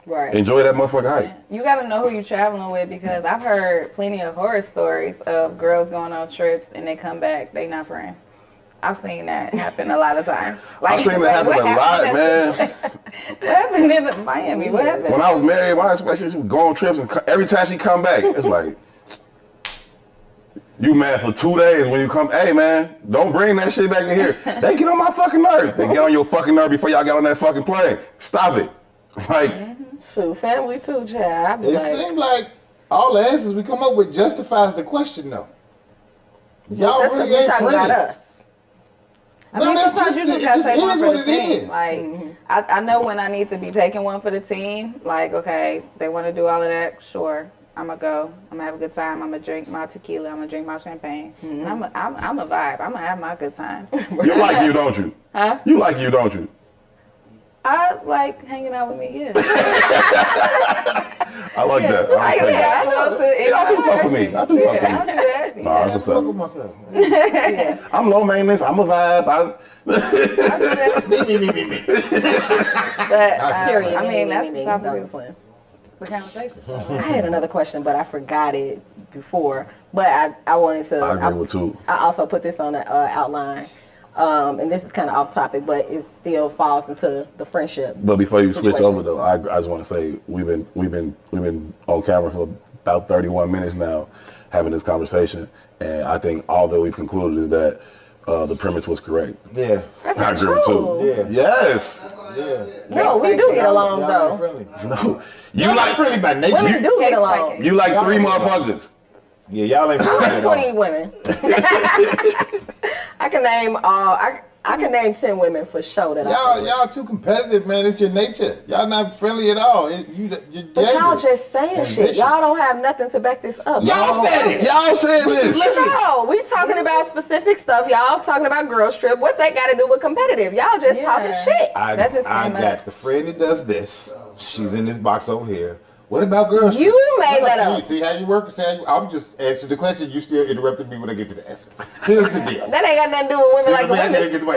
Speaker 2: Right.
Speaker 1: Enjoy that motherfucking hike.
Speaker 4: You got to know who you're traveling with, because I've heard plenty of horror stories of girls going on trips and they come back, they not friends. I've seen that happen a lot of times. Like,
Speaker 1: I've seen that happen a lot, man.
Speaker 4: What happened in Miami? What happened?
Speaker 1: When I was married, my ex-wife, she would go on trips, and every time she come back, it's like, you mad for 2 days when you come, hey man, don't bring that shit back in here. They get on my fucking nerve. They get on your fucking nerve before y'all got on that fucking plane. Stop it. Like,
Speaker 2: shoot, family too, child.
Speaker 3: It seems like all the answers we come up with justifies the question, though. Y'all
Speaker 2: that's
Speaker 3: really
Speaker 2: we
Speaker 3: ain't
Speaker 2: talking
Speaker 3: friendly.
Speaker 2: about us.
Speaker 4: I mean, sometimes you just gotta take one for the team.
Speaker 3: Is.
Speaker 4: Like, I know when I need to be taking one for the team. Like, okay, they want to do all of that. Sure, I'm gonna go. I'm gonna have a good time. I'm gonna drink my tequila. I'm gonna drink my champagne. And I'm a vibe. I'm gonna have my good time.
Speaker 1: you like you, don't you?
Speaker 4: Huh?
Speaker 1: You like you, don't you?
Speaker 4: I like hanging out with me. Yeah.
Speaker 1: I like that. I like that. I do fuck with me. I do fuck with me. Nah, that's what's up.
Speaker 3: Myself.
Speaker 1: I'm low maintenance. I'm a vibe.
Speaker 4: But I mean, that's the topic of the conversation.
Speaker 2: I had another question, but I forgot it before. But I wanted to.
Speaker 1: I agree with Tou.
Speaker 2: I also put this on the outline. And this is kind of off topic, but it still falls into the friendship.
Speaker 1: But before you switch
Speaker 2: situation.
Speaker 1: over, though, I just want to say we've been on camera for about 31 minutes now, having this conversation, and I think all that we've concluded is that the premise was correct.
Speaker 3: Yeah.
Speaker 1: I agree with Tou.
Speaker 3: Yeah.
Speaker 1: Yes.
Speaker 3: Yeah.
Speaker 2: No, we do get along
Speaker 3: Y'all
Speaker 2: though.
Speaker 3: ain't friendly.
Speaker 1: No. You
Speaker 3: Y'all
Speaker 1: like
Speaker 3: not friendly by nature.
Speaker 2: Women do get along.
Speaker 1: You like 3 motherfuckers.
Speaker 3: Yeah, y'all ain't friendly at all.
Speaker 2: 20 women. I can name I can name 10 women for sure that
Speaker 3: Y'all too competitive, man. It's your nature. Y'all not friendly at all. You're
Speaker 2: But y'all
Speaker 3: dangerous.
Speaker 2: just saying
Speaker 3: And
Speaker 2: shit.
Speaker 3: vicious.
Speaker 2: Y'all don't have nothing to back this up.
Speaker 3: Y'all said it.
Speaker 1: Y'all said this.
Speaker 2: No, we talking about specific stuff. Y'all talking about girls trip. What they got to do with competitive? Y'all just talking shit.
Speaker 3: I
Speaker 4: That just
Speaker 3: got
Speaker 4: came up.
Speaker 3: the friend that does this. She's in this box over here. What about girls?
Speaker 2: You made that up.
Speaker 3: See how you work? I'm just answering the question. You still interrupted me when I get to the answer. Here's the deal.
Speaker 2: That ain't got nothing to do with women like
Speaker 3: Man, I
Speaker 2: women.
Speaker 3: get to my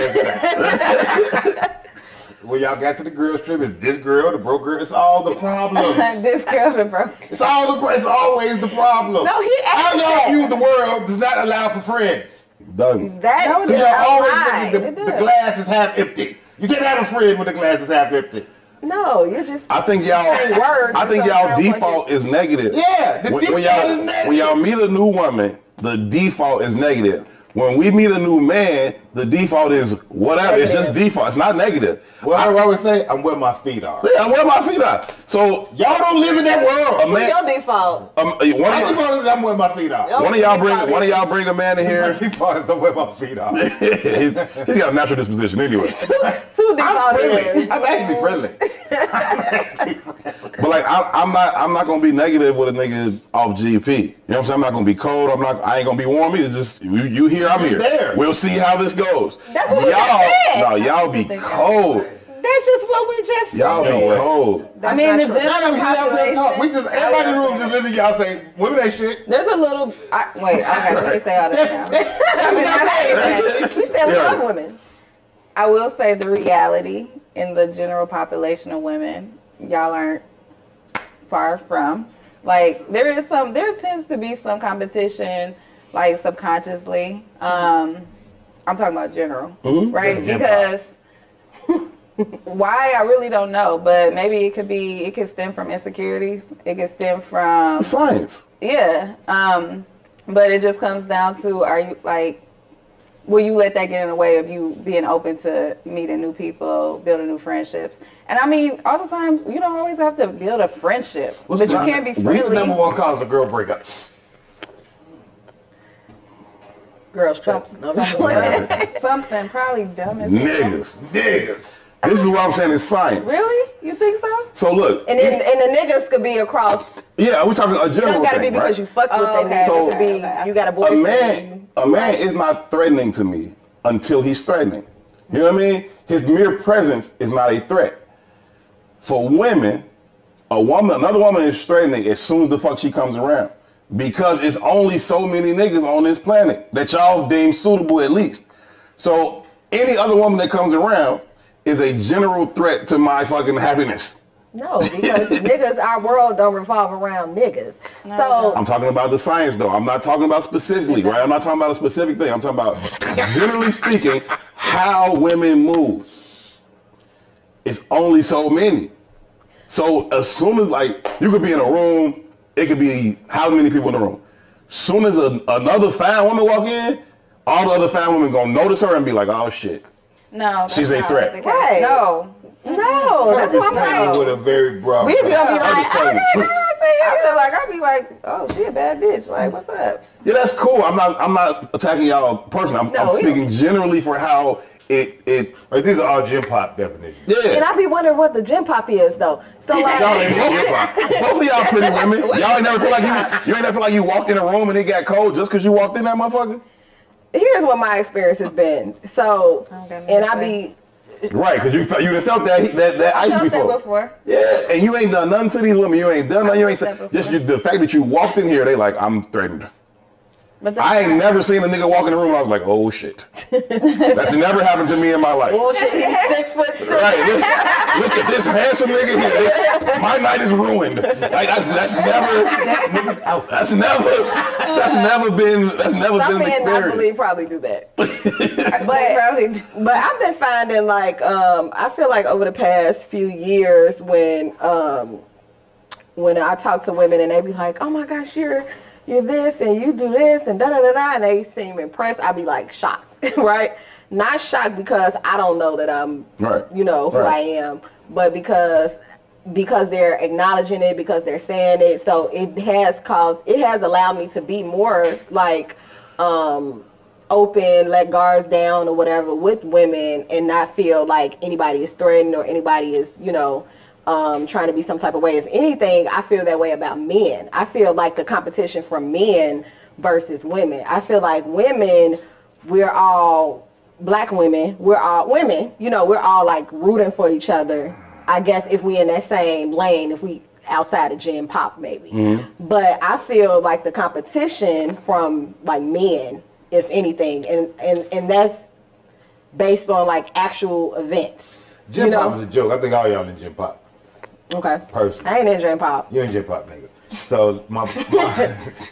Speaker 3: answer. When y'all got to the girls trip, it's this girl, the broke girl. It's all the problems.
Speaker 4: This girl been broke.
Speaker 3: It's always the problem.
Speaker 2: No, he
Speaker 3: How
Speaker 2: asked
Speaker 3: y'all
Speaker 2: that.
Speaker 3: view the world does not allow for friends.
Speaker 1: Done.
Speaker 2: That
Speaker 3: Because
Speaker 2: is
Speaker 3: y'all
Speaker 2: a
Speaker 3: always
Speaker 2: lie.
Speaker 3: think the glass is half empty. You can't have a friend when the glass is half empty.
Speaker 2: No, you're just.
Speaker 1: I think y'all default is negative.
Speaker 3: Yeah, the default is negative.
Speaker 1: When y'all meet a new woman, the default is negative. When we meet a new man, the default is whatever. It's just default. It's not negative.
Speaker 3: Well, I always say, I'm where my feet are.
Speaker 1: Yeah, I'm where my feet are. So
Speaker 3: Y'all don't live in that world.
Speaker 1: a
Speaker 2: What's
Speaker 1: man,
Speaker 2: your default?
Speaker 3: My default is I'm where my feet are.
Speaker 2: Yo.
Speaker 1: one of y'all bring a man in
Speaker 3: My
Speaker 1: here.
Speaker 3: default is I'm where my feet are.
Speaker 1: he's got a natural disposition anyway.
Speaker 2: Two
Speaker 3: I'm
Speaker 2: default
Speaker 3: friendly.
Speaker 2: areas.
Speaker 3: I'm actually friendly.
Speaker 1: But like I'm not gonna be negative with a nigga off GP. You know what I'm saying? I'm not gonna be cold. I ain't gonna be warm. It's just you here, I'm here.
Speaker 3: There.
Speaker 1: We'll see how this goes.
Speaker 2: That's what we just said.
Speaker 1: No, y'all be cold.
Speaker 2: That's just what we just said.
Speaker 1: Y'all be cold.
Speaker 4: I mean, the
Speaker 2: not true.
Speaker 3: Y'all
Speaker 4: general
Speaker 3: never hear y'all say talk. We
Speaker 4: population.
Speaker 3: just everybody in the room just listen to y'all say women ain't shit.
Speaker 4: There's a little. Wait, okay, let me say all that now.
Speaker 2: We said we love women.
Speaker 4: I will say the reality in the general population of women, y'all aren't far from. Like there tends to be some competition, like subconsciously. I'm talking about general, right? Because why I really don't know, but maybe it could stem from insecurities. It could stem from
Speaker 1: Science.
Speaker 4: yeah. But it just comes down to will you let that get in the way of you being open to meeting new people, building new friendships? And I mean, all the time, you don't always have to build a friendship, but you can't be
Speaker 3: What's the
Speaker 4: friendly.
Speaker 3: number one cause of girl breakups?
Speaker 2: Girls trips. No,
Speaker 4: Something probably dumb as
Speaker 3: Niggas.
Speaker 1: This is what I'm saying is science.
Speaker 4: Really? You think so?
Speaker 1: So look.
Speaker 2: And then the niggas could be across.
Speaker 1: Yeah, we're talking a
Speaker 2: It
Speaker 1: general
Speaker 2: don't gotta be
Speaker 1: thing,
Speaker 2: because
Speaker 1: right?
Speaker 2: you fucked with that
Speaker 4: okay.
Speaker 2: nigga.
Speaker 1: So-
Speaker 2: It could be you got a
Speaker 1: A
Speaker 2: boyfriend.
Speaker 1: man is not threatening to me until he's threatening. You know what I mean? His mere presence is not a threat. For women, another woman is threatening as soon as the fuck she comes around. because it's only so many niggas on this planet that y'all deem suitable at least. So any other woman that comes around is a general threat to my fucking happiness.
Speaker 2: No, because niggas, our world don't revolve around niggas.
Speaker 4: No,
Speaker 2: So
Speaker 1: I'm talking about the science though. I'm not talking about specifically, right? I'm not talking about a specific thing. I'm talking about, generally speaking, how women move. It's only so many. So as soon as, like, you could be in a room, it could be how many people in the room. Soon as another fine woman walk in, all the other fine women gonna notice her and be like, oh shit.
Speaker 4: No, that's
Speaker 1: She's a
Speaker 4: not
Speaker 1: threat.
Speaker 4: the case.
Speaker 2: Right.
Speaker 4: No.
Speaker 2: no, that's what I'm
Speaker 3: Painted with
Speaker 2: saying.
Speaker 3: a very broad.
Speaker 2: We be
Speaker 3: brush.
Speaker 2: like,
Speaker 1: I'm telling the truth.
Speaker 4: I feel like I'll be like, oh, she a bad bitch. Like, what's up?
Speaker 1: Yeah, that's cool. I'm not attacking y'all personally. I'm
Speaker 2: No, we
Speaker 1: speaking generally for how it
Speaker 3: Right, these are all gym pop definitions.
Speaker 2: And
Speaker 1: yeah.
Speaker 2: I be wondering what the gym pop is though. So like,
Speaker 1: Y'all ain't gym pop. Both of y'all pretty women. Y'all ain't never feel like you ain't never feel like you walked in a room and it got cold just because you walked in that motherfucker?
Speaker 2: here's what my experience has been. So,
Speaker 4: Okay,
Speaker 2: and I be
Speaker 1: Right, because you done felt that ice
Speaker 4: Felt that
Speaker 1: before.
Speaker 4: before.
Speaker 1: Yeah, and you ain't done nothing to these women. You ain't done nothing. You ain't
Speaker 4: felt
Speaker 1: said
Speaker 4: that
Speaker 1: just the fact that you walked in here. They like, I'm threatened.
Speaker 4: But
Speaker 1: I ain't never seen a nigga walk in the room and I was like, oh shit. That's never happened to me in my life.
Speaker 2: bullshit. He's 6'6".
Speaker 1: Right, look at this handsome nigga here. My night is ruined. Like that's never been
Speaker 2: Some
Speaker 1: an
Speaker 2: men, I believe,
Speaker 1: experience.
Speaker 2: probably do that.
Speaker 4: probably.
Speaker 2: But I've been finding like I feel like over the past few years when I talk to women and they be like, oh my gosh, you're this and you do this and da da da da, and they seem impressed, I be like shocked, right? Not shocked because I don't know that I'm,
Speaker 1: Right.
Speaker 2: who
Speaker 1: Right.
Speaker 2: I am, but because they're acknowledging it, because they're saying it, so it has allowed me to be more like open, let guards down or whatever with women, and not feel like anybody is threatened or anybody is, trying to be some type of way. If anything, I feel that way about men. I feel like the competition from men versus women. I feel like women, we're all black women, we're all women, we're all like rooting for each other. I guess if we in that same lane, if we outside of gym pop maybe.
Speaker 1: Mm-hmm.
Speaker 2: But I feel like the competition from like men, if anything, and that's based on like actual events.
Speaker 3: Gym pop is a joke. I think all y'all in gym pop.
Speaker 2: Okay.
Speaker 3: Personally.
Speaker 2: I ain't in gym pop.
Speaker 3: You in gym pop, nigga. So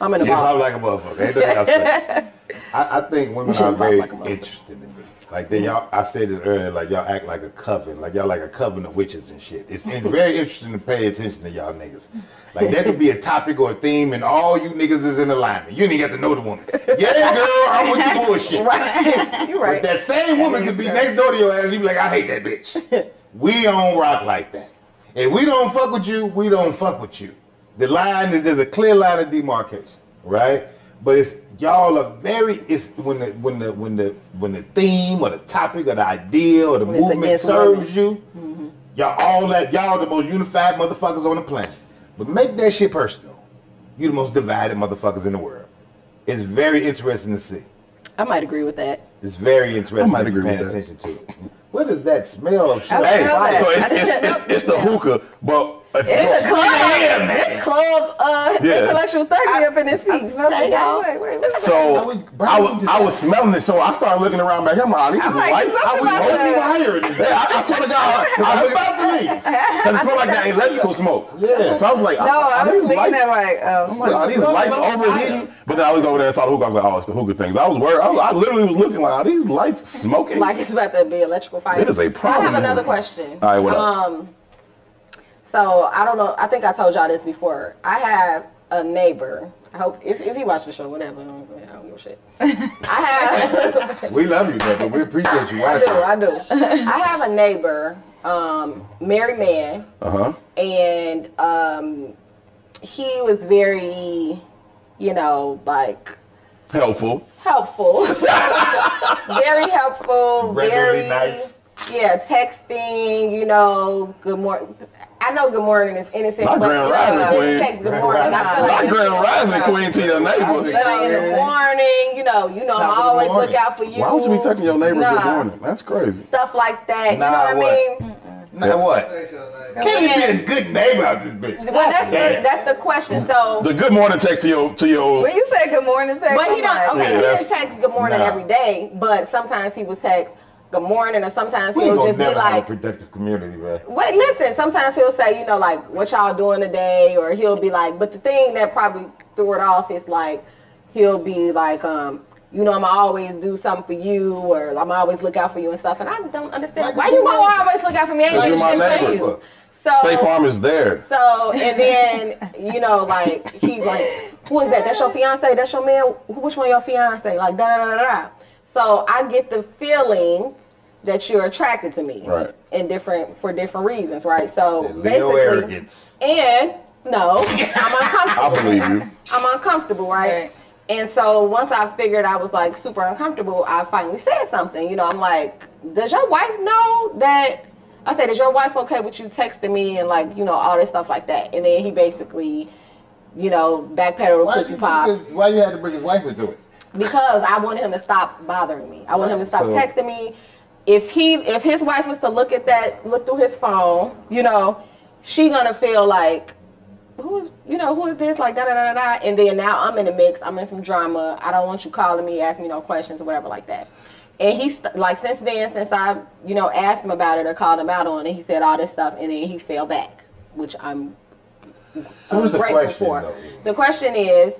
Speaker 2: I'm in the
Speaker 3: gym
Speaker 2: box.
Speaker 3: pop like a motherfucker. Ain't nothing else there. I think women
Speaker 2: Gym
Speaker 3: are
Speaker 2: pop
Speaker 3: very
Speaker 2: like a motherfucker.
Speaker 3: interested in me. Like y'all, I said this earlier, like y'all act like a coven, like y'all like a coven of witches and shit. It's very interesting to pay attention to y'all niggas. Like there could be a topic or a theme and all you niggas is in alignment. You ain't even got to know the woman. Yeah, girl, I'm with the bullshit.
Speaker 2: Right. You're right.
Speaker 3: But that same woman could be next door to your ass and you be like, I hate that bitch. We don't rock like that. If we don't fuck with you, we don't fuck with you. The line is, there's a clear line of demarcation, right? But it's y'all are very, it's when the theme or the topic or the idea or the
Speaker 2: When it's
Speaker 3: movement
Speaker 2: against
Speaker 3: serves
Speaker 2: women.
Speaker 3: you, y'all the most unified motherfuckers on the planet. But make that shit personal. You the most divided motherfuckers in the world. It's very interesting to see.
Speaker 2: I might agree with that.
Speaker 3: It's very interesting
Speaker 1: might
Speaker 3: if you're
Speaker 1: agree
Speaker 3: paying
Speaker 1: with that.
Speaker 3: attention to it. What is that smell of shit?
Speaker 1: Hey,
Speaker 4: know that.
Speaker 1: so it's the hookah, but
Speaker 2: It's a club. It's club
Speaker 1: Yes.
Speaker 2: intellectual thuggery up in this piece. Hey, y'all.
Speaker 4: Wait.
Speaker 1: So I was smelling it, so I started looking around back here. I'm like, these
Speaker 4: like,
Speaker 1: lights.
Speaker 4: I'm
Speaker 1: How we
Speaker 4: about to-
Speaker 3: higher than
Speaker 1: Yeah, I swear to God, I was about to leave. Cause it smelled like that electrical smoke.
Speaker 3: Yeah.
Speaker 1: So I was like,
Speaker 4: No, I was
Speaker 1: these
Speaker 4: thinking
Speaker 1: lights?
Speaker 4: that like,
Speaker 1: I'm like, are these lights overheating? But then I was over there and saw the hookah. I was like, oh, it's the hookah things. I was worried. I literally was looking like, are these lights smoking?
Speaker 2: Like it's about to be electrical fire.
Speaker 1: It is a problem.
Speaker 2: I have another question.
Speaker 1: All right, what up?
Speaker 2: So I don't know. I think I told y'all this before. I have a neighbor. I hope if he watched the show, whatever. I don't give a shit. I have.
Speaker 3: We love you, brother. We appreciate you watching.
Speaker 2: I do. I have a neighbor, married man, and he was very, like
Speaker 1: Helpful.
Speaker 2: very helpful,
Speaker 3: Regularly
Speaker 2: very
Speaker 3: nice.
Speaker 2: Yeah, texting, good morning. I know good morning is innocent,
Speaker 1: Not
Speaker 2: but
Speaker 1: Grand Rising Queen.
Speaker 2: text good morning. I feel
Speaker 1: Not
Speaker 2: like
Speaker 1: Grand Rising Queen to your neighbor.
Speaker 2: but like in the morning,
Speaker 3: Top of
Speaker 2: I
Speaker 3: the
Speaker 2: always
Speaker 3: morning.
Speaker 2: look out for you.
Speaker 1: Why would you be texting your neighbor
Speaker 2: Nah.
Speaker 1: good morning? That's crazy.
Speaker 2: Stuff like that,
Speaker 3: Nah,
Speaker 2: you know what I mean?
Speaker 3: Now what? Can't you be a good neighbor out this bitch?
Speaker 2: Well, that's the question. So
Speaker 1: The good morning text to your
Speaker 4: When you say good morning, text,
Speaker 2: but he don't. Okay,
Speaker 1: Yeah,
Speaker 2: he
Speaker 1: that's-
Speaker 2: didn't text good morning every day, but sometimes he would text good morning, or sometimes
Speaker 3: We
Speaker 2: he'll
Speaker 3: ain't gonna
Speaker 2: just be
Speaker 3: never have a
Speaker 2: like,
Speaker 3: productive community, man.
Speaker 2: wait, listen. Sometimes he'll say, you know, like, what y'all doing today, or he'll be like, but the thing that probably threw it off is like, he'll be like, you know, I'ma always do something for you, or I'ma always look out for you and stuff. And I don't understand why you gonna always look out for me. I ain't
Speaker 1: Because you're
Speaker 2: doing
Speaker 1: my
Speaker 2: shit for
Speaker 1: neighbor.
Speaker 2: you. So,
Speaker 1: State Farm is there.
Speaker 2: So, and then, you know, like, he's like, who is that? That's your fiance? That's your man? Which one your fiance? Like, da da da da. So I get the feeling that you're attracted to me.
Speaker 1: Right.
Speaker 2: For different reasons, right? So
Speaker 3: Leo
Speaker 2: basically,
Speaker 3: arrogance.
Speaker 2: and no, I'm uncomfortable.
Speaker 1: I believe you.
Speaker 2: I'm uncomfortable, right?
Speaker 4: Right.
Speaker 2: And so once I figured I was like super uncomfortable, I finally said something. You know, I'm like, does your wife know that? I said, is your wife okay with you texting me and like, you know, all this stuff like that? And then he basically, you know, backpedaled pussy pop
Speaker 3: Why you had to bring his wife into it?
Speaker 2: because I wanted him to stop bothering me. I wanted him to stop texting me. If his wife was to look through his phone, you know, she gonna feel like, who is this? Like, da da da da. And then now I'm in the mix. I'm in some drama. I don't want you calling me, asking me no questions or whatever like that. And he's like, since I, you know, asked him about it or called him out on it, he said all this stuff, and then he fell back, which I'm
Speaker 3: So what's the
Speaker 2: grateful
Speaker 3: question,
Speaker 2: for.
Speaker 3: though?
Speaker 2: The question is,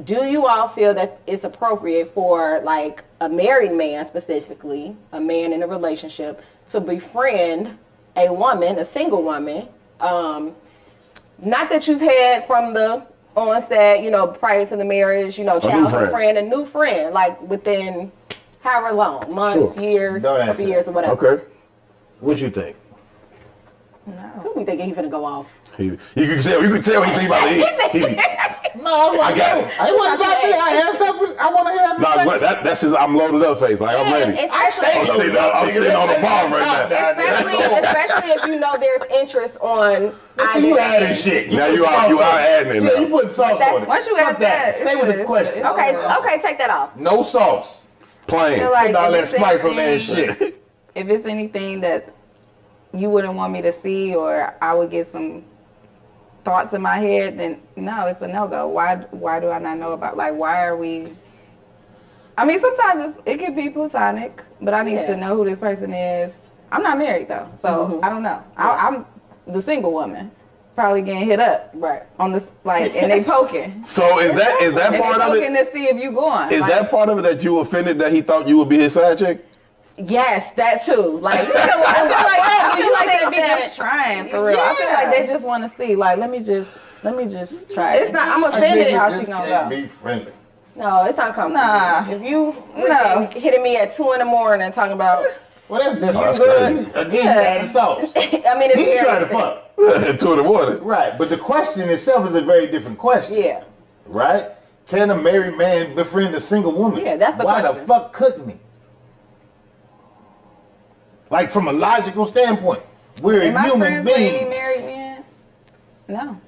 Speaker 2: do you all feel that it's appropriate for like a married man, specifically a man in a relationship, to befriend a woman, a single woman, not that you've had from the onset, you know, prior to the marriage, you know, childhood friend, a new friend, like within however long, months, years,
Speaker 3: Don't
Speaker 2: couple
Speaker 3: answer
Speaker 2: years,
Speaker 3: that.
Speaker 2: or whatever.
Speaker 1: Okay.
Speaker 3: What you think?
Speaker 2: So we thinking he finna go off.
Speaker 1: You can tell he think about it.
Speaker 3: No, I
Speaker 1: got it.
Speaker 3: I want to talk to you. I asked up. I want to hear
Speaker 1: Nah, but that's his. I'm loaded up face. Like I'm ready. I'm sitting on the bar right now.
Speaker 2: Especially if you know there's interest on.
Speaker 3: You adding shit.
Speaker 1: Now you are adding it
Speaker 3: Yeah, you
Speaker 1: now.
Speaker 3: putting sauce on it.
Speaker 4: Once you
Speaker 3: Fuck
Speaker 4: add that,
Speaker 3: Stay with the question.
Speaker 2: Okay, take that off.
Speaker 3: No sauce.
Speaker 1: Plain.
Speaker 4: feel like
Speaker 3: Put all
Speaker 4: if
Speaker 3: that
Speaker 4: it's
Speaker 3: spice on that
Speaker 4: anything-
Speaker 3: shit.
Speaker 4: If it's anything that you wouldn't want me to see, or I would get some thoughts in my head, then no, it's a no-go. Why do I not know about, like, why are we, I mean, sometimes it could be platonic, but I need to know who this person is. I'm not married though, so I don't know. I'm the single woman, probably getting hit up on this, like, and they poking.
Speaker 1: So is that
Speaker 4: And
Speaker 1: part
Speaker 4: they
Speaker 1: of
Speaker 4: poking
Speaker 1: it?
Speaker 4: to see if you going.
Speaker 1: Is
Speaker 4: like,
Speaker 1: that part of it that you offended that he thought you would be his side chick?
Speaker 2: Yes, that too. Like,
Speaker 4: I feel like they be just trying for real. I feel like they just want to see, like, let me just try.
Speaker 2: It's not. I'm offended.
Speaker 4: how
Speaker 3: This
Speaker 4: she gonna
Speaker 3: can't
Speaker 4: go.
Speaker 3: be friendly.
Speaker 2: No, it's not comfortable.
Speaker 4: Nah.
Speaker 2: If you hitting me at 2 a.m. and talking about,
Speaker 3: Well, that's different.
Speaker 1: That's crazy.
Speaker 3: Again, you adding sauce.
Speaker 2: I mean, it's
Speaker 3: He's
Speaker 2: very
Speaker 3: trying to
Speaker 2: different.
Speaker 3: fuck.
Speaker 1: 2 in the morning.
Speaker 3: Right, but the question itself is a very different question.
Speaker 2: Yeah.
Speaker 3: Right? Can a married man befriend a single woman?
Speaker 2: Yeah, that's the
Speaker 3: Why
Speaker 2: question.
Speaker 3: the fuck couldn't he? Like, from a logical standpoint, we're
Speaker 4: Am
Speaker 3: a
Speaker 4: I
Speaker 3: human
Speaker 4: friends with any
Speaker 3: being.
Speaker 4: married men? No.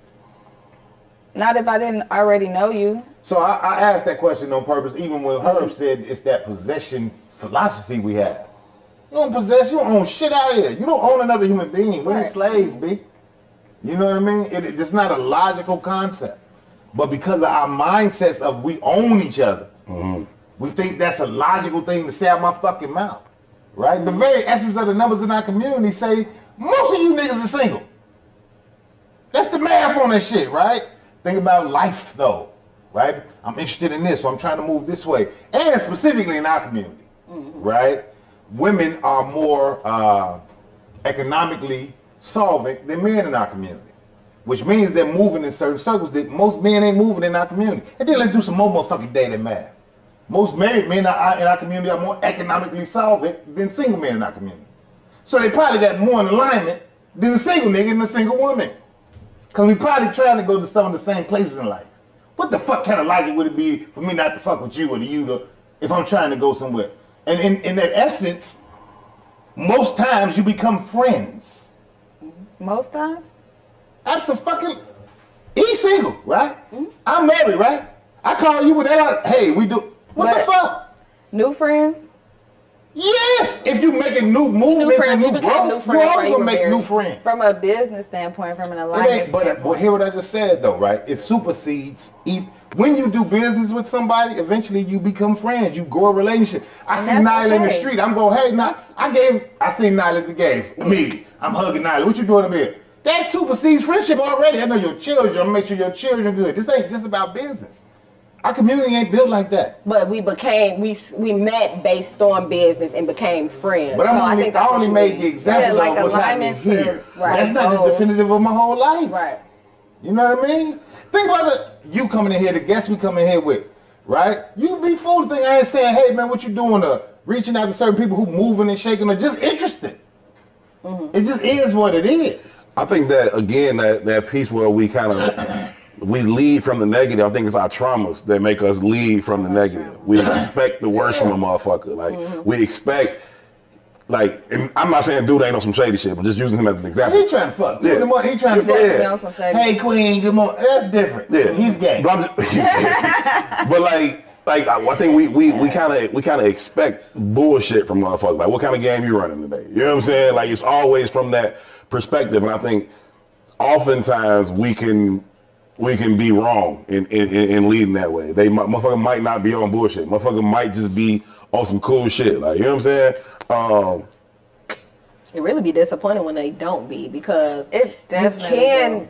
Speaker 4: Not if I didn't already know you.
Speaker 3: So I asked that question on purpose, even when Herb said it's that possession philosophy we have. You don't possess, you don't own shit out here. You don't own another human being. We're slaves, B. You know what I mean? It's not a logical concept. But because of our mindsets of we own each other, we think that's a logical thing to say out my fucking mouth. Right? The very essence of the numbers in our community say most of you niggas are single. That's the math on that shit, right? Think about life though, right? I'm interested in this, so I'm trying to move this way. And specifically in our community, right? Women are more economically solvent than men in our community, which means they're moving in certain circles that most men ain't moving in our community. And then let's do some more motherfucking data math. Most married men in our community are more economically solvent than single men in our community. So they probably got more in alignment than the single nigga and the single woman. Because we probably trying to go to some of the same places in life. What the fuck kind of logic would it be for me not to fuck with you or to you to, if I'm trying to go somewhere? And in that essence, most times you become friends.
Speaker 4: Most times?
Speaker 3: Absolutely. He's single, right? I'm married, right? I call you without, hey, we do. What the fuck?
Speaker 4: New friends?
Speaker 3: Yes, if you making new movements and new growth, you always gonna make new friends.
Speaker 4: From a business standpoint, from an alignment standpoint.
Speaker 3: But hear what I just said though, right? It supersedes. When you do business with somebody, eventually you become friends. You grow a relationship. I see Nyla in the street. I'm going, hey, I seen Nyla at the game. Immediately, I'm hugging Nyla. What you doing up here? That supersedes friendship already. I know your children. I'm gonna make sure your children are good. This ain't just about business. Our community ain't built like that.
Speaker 2: But we met based on business and became friends.
Speaker 3: But I only made the example of what's happening here. That's not the definitive of my whole life.
Speaker 2: Right.
Speaker 3: You know what I mean? Think about it. You coming in here, the guests we coming here with, right? You be fool to think I ain't saying, hey man, what you doing? Reaching out to certain people who moving and shaking or just interested. Mm-hmm. It just is what it is.
Speaker 1: I think that again, that piece where we kind of we lead from the negative. I think it's our traumas that make us lead from the negative. We expect the worst from a motherfucker. Like we expect. Like, and I'm not saying dude ain't on some shady shit, but just using him as an example.
Speaker 3: He trying to fuck. Yeah. He trying to fuck.
Speaker 2: Yeah.
Speaker 3: Hey, queen, good morning. That's different. Yeah. He's gay.
Speaker 1: But, he's gay. But like I think we kind of expect bullshit from motherfuckers. Like, what kind of game you running today? You know what I'm saying? Like, it's always from that perspective, and I think oftentimes we can be wrong in leading that way. Motherfucker might not be on bullshit. Motherfucker might just be on some cool shit. Like, you know what I'm saying?
Speaker 2: It really be disappointing when they don't be, because
Speaker 4: it definitely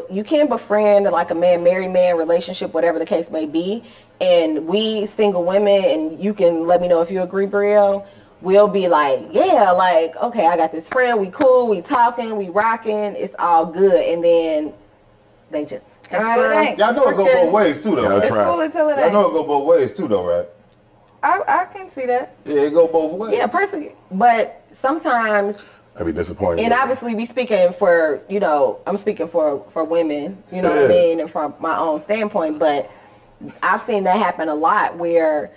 Speaker 2: you can befriend like a married man relationship, whatever the case may be, and we single women, and you can let me know if you agree, BriElle, we'll be like, yeah, like, okay, I got this friend, we cool, we talking, we rocking, it's all good, and then they just
Speaker 3: y'all know it go both ways too though.
Speaker 4: It's cool until it ain't.
Speaker 3: Y'all know it go both ways too though, right?
Speaker 4: I can see that.
Speaker 3: Yeah, it go both ways.
Speaker 2: Yeah, personally, but sometimes
Speaker 1: I'd be disappointed.
Speaker 2: And obviously, we speaking for, I'm speaking for women, you know what I mean, and from my own standpoint. But I've seen that happen a lot where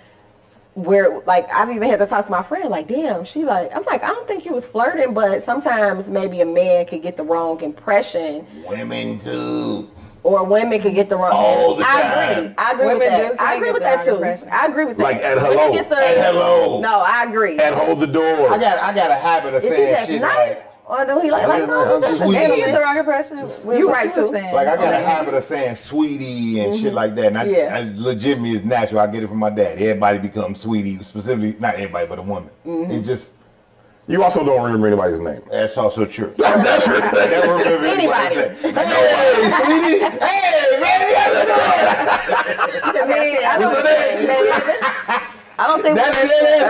Speaker 2: like I've even had to talk to my friend, like, damn, I'm like, I don't think you was flirting, but sometimes maybe a man could get the wrong impression.
Speaker 3: Women too.
Speaker 2: Or women could get the wrong.
Speaker 3: All the time.
Speaker 2: I agree with that. I agree with that too. I agree with that.
Speaker 1: Like at hello.
Speaker 3: At hello.
Speaker 2: No, I agree.
Speaker 1: At hold the door.
Speaker 3: I got a habit of saying shit
Speaker 2: nice,
Speaker 3: like.
Speaker 2: Or no, he like no,
Speaker 3: sweetie.
Speaker 4: And he get the wrong impression.
Speaker 2: You right too.
Speaker 3: Like I got a habit of saying sweetie and shit like that. And I legitimately is natural. I get it from my dad. Everybody becomes sweetie, specifically not everybody but a woman. It just.
Speaker 1: You also don't remember anybody's name.
Speaker 3: That's also true.
Speaker 1: That's right.
Speaker 3: I never remember
Speaker 2: Anybody.
Speaker 3: Hey, sweetie. Hey, baby, how's it going?
Speaker 2: I don't think
Speaker 3: that's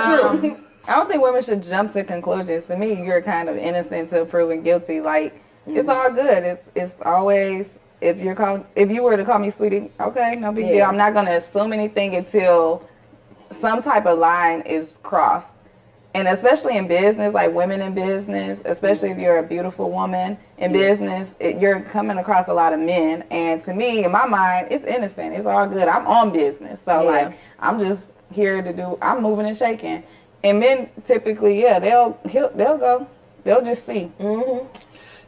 Speaker 3: true.
Speaker 4: I don't think women should jump to conclusions. To me, you're kind of innocent till proven guilty. Like, it's all good. It's always, if you were to call me sweetie, okay, no big deal. I'm not going to assume anything until some type of line is crossed. And especially in business, like women in business, especially if you're a beautiful woman in business, you're coming across a lot of men. And to me, in my mind, it's innocent. It's all good. I'm on business. So, like, I'm just here to I'm moving and shaking. And men typically, they'll go. They'll just see.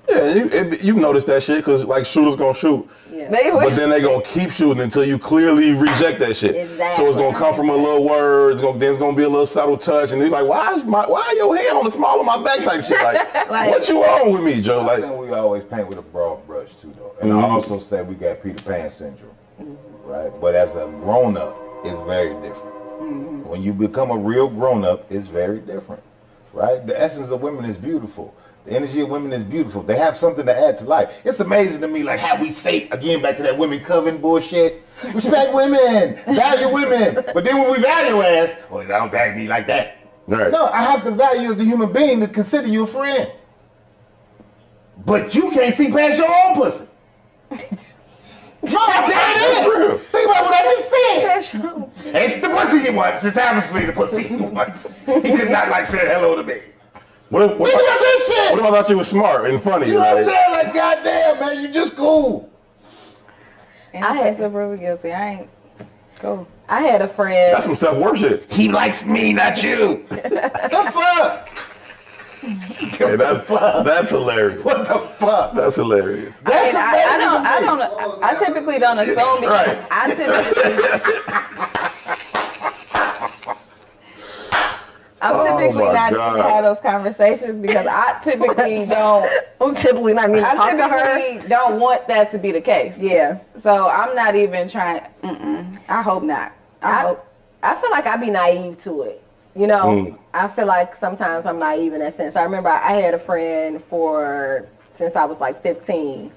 Speaker 1: Yeah, you notice that shit, because like shooters gonna shoot.
Speaker 2: Yeah.
Speaker 1: But then they gonna keep shooting until you clearly reject that shit.
Speaker 2: Exactly.
Speaker 1: So it's gonna come from a little word. There's gonna be a little subtle touch, and they're like, why your hand on the small of my back type shit? Like, what you on with me, Joe? Like,
Speaker 3: I think we always paint with a broad brush too, though. And I also said we got Peter Pan syndrome, right? But as a grown up, it's very different. When you become a real grown up, it's very different, right? The essence of women is beautiful. The energy of women is beautiful. They have something to add to life. It's amazing to me, like how we say, again, back to that women coven bullshit. Respect women, value women. But then when we value ass, well, don't value me like that.
Speaker 1: Right.
Speaker 3: No, I have to value as a human being to consider you a friend. But you can't see past your own pussy. No, that's real. Think about what I just said. It's the pussy he wants. It's obviously the pussy he wants. He did not like saying hello to me.
Speaker 1: Think
Speaker 3: about that shit.
Speaker 1: What if I thought you were smart and funny?
Speaker 3: You know what I'm saying? Like, goddamn, man, you just cool.
Speaker 4: I had to prove guilty. I ain't cool.
Speaker 2: I had a friend.
Speaker 1: That's some self-worth shit.
Speaker 3: He likes me, not you. The fuck?
Speaker 1: Hey, that's hilarious.
Speaker 3: What the fuck?
Speaker 1: That's hilarious.
Speaker 4: I typically don't assume.
Speaker 1: Right.
Speaker 4: I'm typically have those conversations because I typically don't.
Speaker 2: I'm typically not even talk to her.
Speaker 4: I typically don't want that to be the case.
Speaker 2: Yeah.
Speaker 4: So I'm not even trying. I hope not.
Speaker 2: I feel like I'd be naive to it. You know, I feel like sometimes I'm naive in that sense. I remember I had a friend since I was like 15,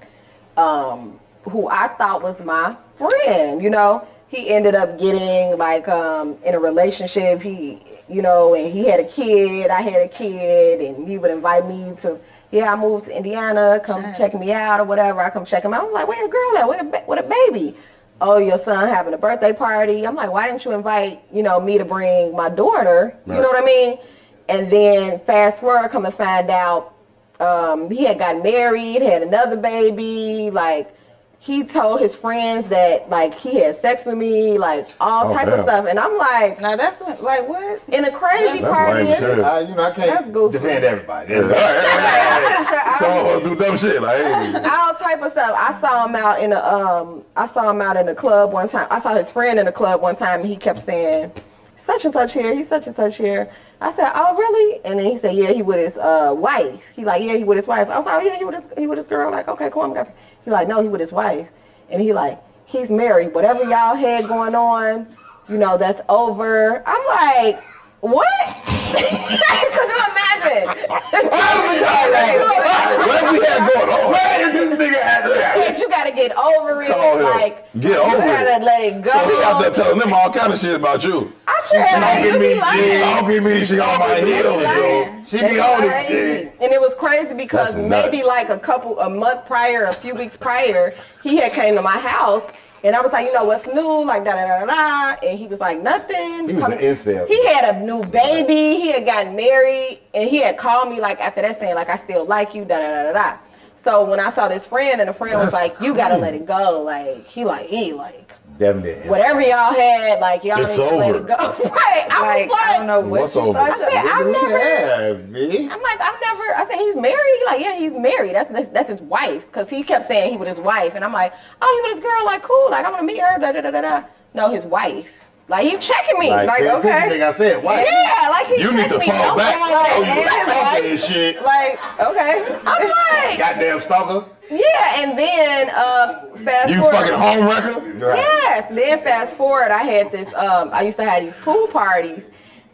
Speaker 2: who I thought was my friend. You know, he ended up getting like in a relationship. And he had a kid. I had a kid, and he would invite me to. Yeah, I moved to Indiana. Come check me out or whatever. I come check him out. I'm like, where a girl at? With a baby? Oh, your son having a birthday party. I'm like, why didn't you invite, me to bring my daughter? Right. You know what I mean? And then fast forward, come and find out, he had gotten married, had another baby. Like, he told his friends that, like, he had sex with me, like, all type of stuff. And I'm like,
Speaker 4: now that's like, what?
Speaker 2: In a crazy party.
Speaker 3: I can't defend everybody.
Speaker 1: So do dumb shit, like, hey.
Speaker 2: All type of stuff. I saw him out in the club one time. I saw his friend in the club one time, and he kept saying, such and such here, he's such and such here. I said, oh, really? And then he said, yeah, he with his wife. He like, yeah, he with his wife. I was like, oh, yeah, he with his girl. Like, okay, cool. He like, no, he with his wife. And he like, he's married. Whatever y'all had going on, that's over. I'm like, what? Could you imagine?
Speaker 1: What we had going on?
Speaker 3: Where is this nigga at?
Speaker 2: But you gotta get over it.
Speaker 1: Get over it.
Speaker 2: You gotta let it go.
Speaker 1: So he out there telling them all kind of shit about you.
Speaker 2: I said,
Speaker 3: don't give me she on my heels, yo. She be on it, shit.
Speaker 2: And it was crazy because maybe like a month prior, a few weeks prior, he had came to my house. And I was like, what's new? Like, da-da-da-da-da. And he was like, nothing.
Speaker 3: He was an incel.
Speaker 2: He had a new baby. He had gotten married. And he had called me, like, after that saying, like, I still like you, da-da-da-da-da. So when I saw this friend, and the friend was like, you got to let it go. Like, he
Speaker 3: definitely.
Speaker 2: Whatever y'all had, like, y'all need to let it go. Right.
Speaker 4: I was like, I don't know what's over.
Speaker 2: I said, I said, he's married? He like, yeah, he's married. That's his wife. Because he kept saying he with his wife. And I'm like, oh, he with his girl? Like, cool. Like, I want to meet her. Da, da, da, da, da. No, his wife. Like, he checking me. Like okay.
Speaker 3: Thing I said, wife.
Speaker 2: Yeah, like, he
Speaker 1: you need to fall back.
Speaker 3: You shit.
Speaker 2: Like, okay. I'm like.
Speaker 3: Goddamn stalker.
Speaker 2: Yeah, and then fast forward.
Speaker 1: You fucking home wrecker?
Speaker 2: Yes. Then fast forward, I had this. I used to have these pool parties,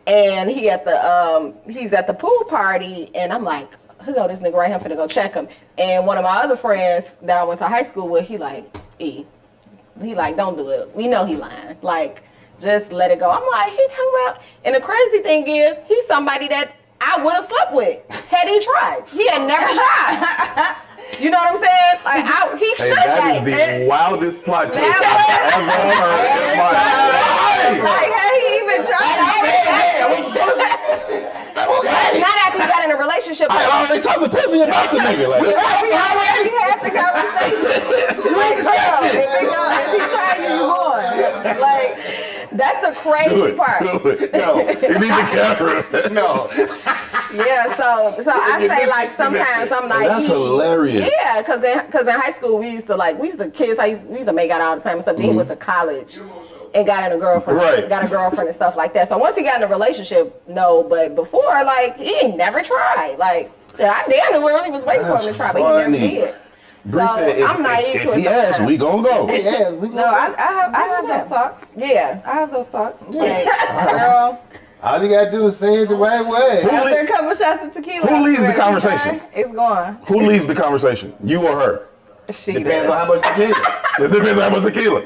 Speaker 2: and he's at the pool party, and I'm like, who go this nigga right here? I'm finna go check him. And one of my other friends that I went to high school with, he like, don't do it. We know he lying. Like, just let it go. I'm like, he talking about. And the crazy thing is, he's somebody that I would have slept with had he tried. He had never tried. You know what I'm saying? Like, he should have.
Speaker 1: That is the wildest plot twist I've ever heard in my life.
Speaker 2: Like, had he even tried? Not after we got in a relationship.
Speaker 1: I already talked to Pussy about the nigga. Like,
Speaker 2: we already had the conversation. Like, if he tried you going. Like, that's the crazy part.
Speaker 1: Do it. No, you need the camera.
Speaker 3: No.
Speaker 2: Yeah, so I say, like, sometimes I'm like,
Speaker 1: that's hilarious.
Speaker 2: Yeah, because in high school we used to kiss. We used to make out all the time and stuff. Then he went to college and got in a girlfriend, got a girlfriend and stuff like that. So once he got in a relationship, no, but before, like, he ain't never tried. Like, I damn near really was waiting for him to try, but he never did.
Speaker 1: Bree said, if he asks, we gonna go.
Speaker 4: No, I have those talks.
Speaker 2: Yeah,
Speaker 4: I have those talks.
Speaker 2: Yeah.
Speaker 4: Like, girl.
Speaker 3: All you gotta do is say it the right way.
Speaker 4: After a couple shots of tequila.
Speaker 1: Who leads the conversation?
Speaker 4: It's gone.
Speaker 1: Who leads the conversation? You or her?
Speaker 4: She
Speaker 3: depends on how much tequila.
Speaker 1: It depends on how much tequila.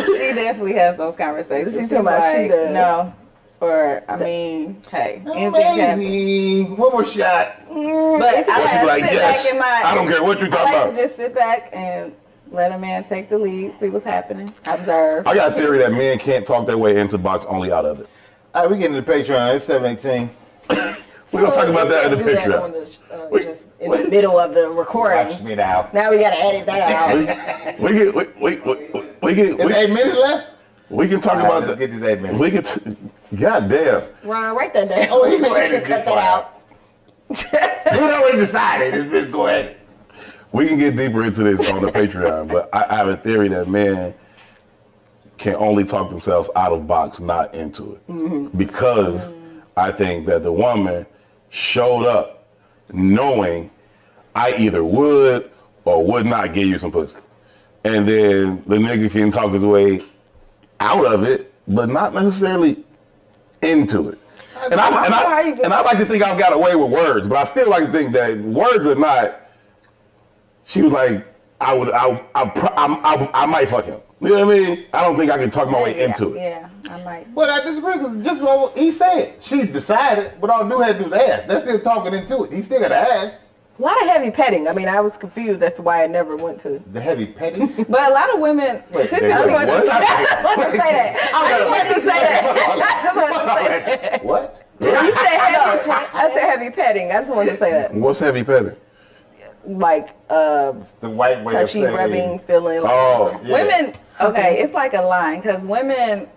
Speaker 4: She definitely has those conversations. She's like, no. Or, I mean, hey.
Speaker 3: Maybe. One more shot.
Speaker 2: But
Speaker 1: I like, yes. I don't care what you're talking about.
Speaker 4: I like to just sit back and let a man take the lead, see what's happening, observe.
Speaker 1: I got a theory that men can't talk their way into box, only out of it.
Speaker 3: All right, we getting to the Patreon. It's 7:18.
Speaker 1: We're going to talk about that in the Patreon.
Speaker 2: Just in the middle of the recording.
Speaker 3: Watch me now.
Speaker 2: Now we got to edit that out.
Speaker 1: We get
Speaker 3: 8 minutes left?
Speaker 1: We can talk about that.
Speaker 3: Get these 8 minutes.
Speaker 1: God damn.
Speaker 2: Ron, write that down.
Speaker 3: Oh, he's going to edit
Speaker 2: cut
Speaker 3: this
Speaker 2: that out.
Speaker 3: We already decided. Just go ahead.
Speaker 1: We can get deeper into this on the Patreon, but I have a theory that men can only talk themselves out of box, not into it. Because I think that the woman showed up knowing I either would or would not give you some pussy. And then the nigga can talk his way out of it, but not necessarily into it. And I like to think I've got away with words, but I still like to think that words are not. She was like, I might fuck him. You know what I mean? I don't think I can talk my way into it.
Speaker 4: Yeah, I might.
Speaker 3: But I disagree because just what he said. She decided, but all dude had to do was ask. That's still talking into it. He still got to ask.
Speaker 2: A lot of heavy petting. I mean, I was confused as to why I never went to.
Speaker 3: The heavy petting?
Speaker 4: But a lot of women.
Speaker 3: Wait,
Speaker 4: typically,
Speaker 2: I wanted to say that. I just wanted to say that.
Speaker 3: What?
Speaker 2: You said heavy. I said heavy petting. I just wanted to say that.
Speaker 1: What's heavy petting?
Speaker 2: Like
Speaker 3: It's the white way
Speaker 2: touchy,
Speaker 3: of saying
Speaker 2: rubbing, feeling.
Speaker 1: Oh,
Speaker 3: yeah.
Speaker 4: Women. Okay, it's like a line because women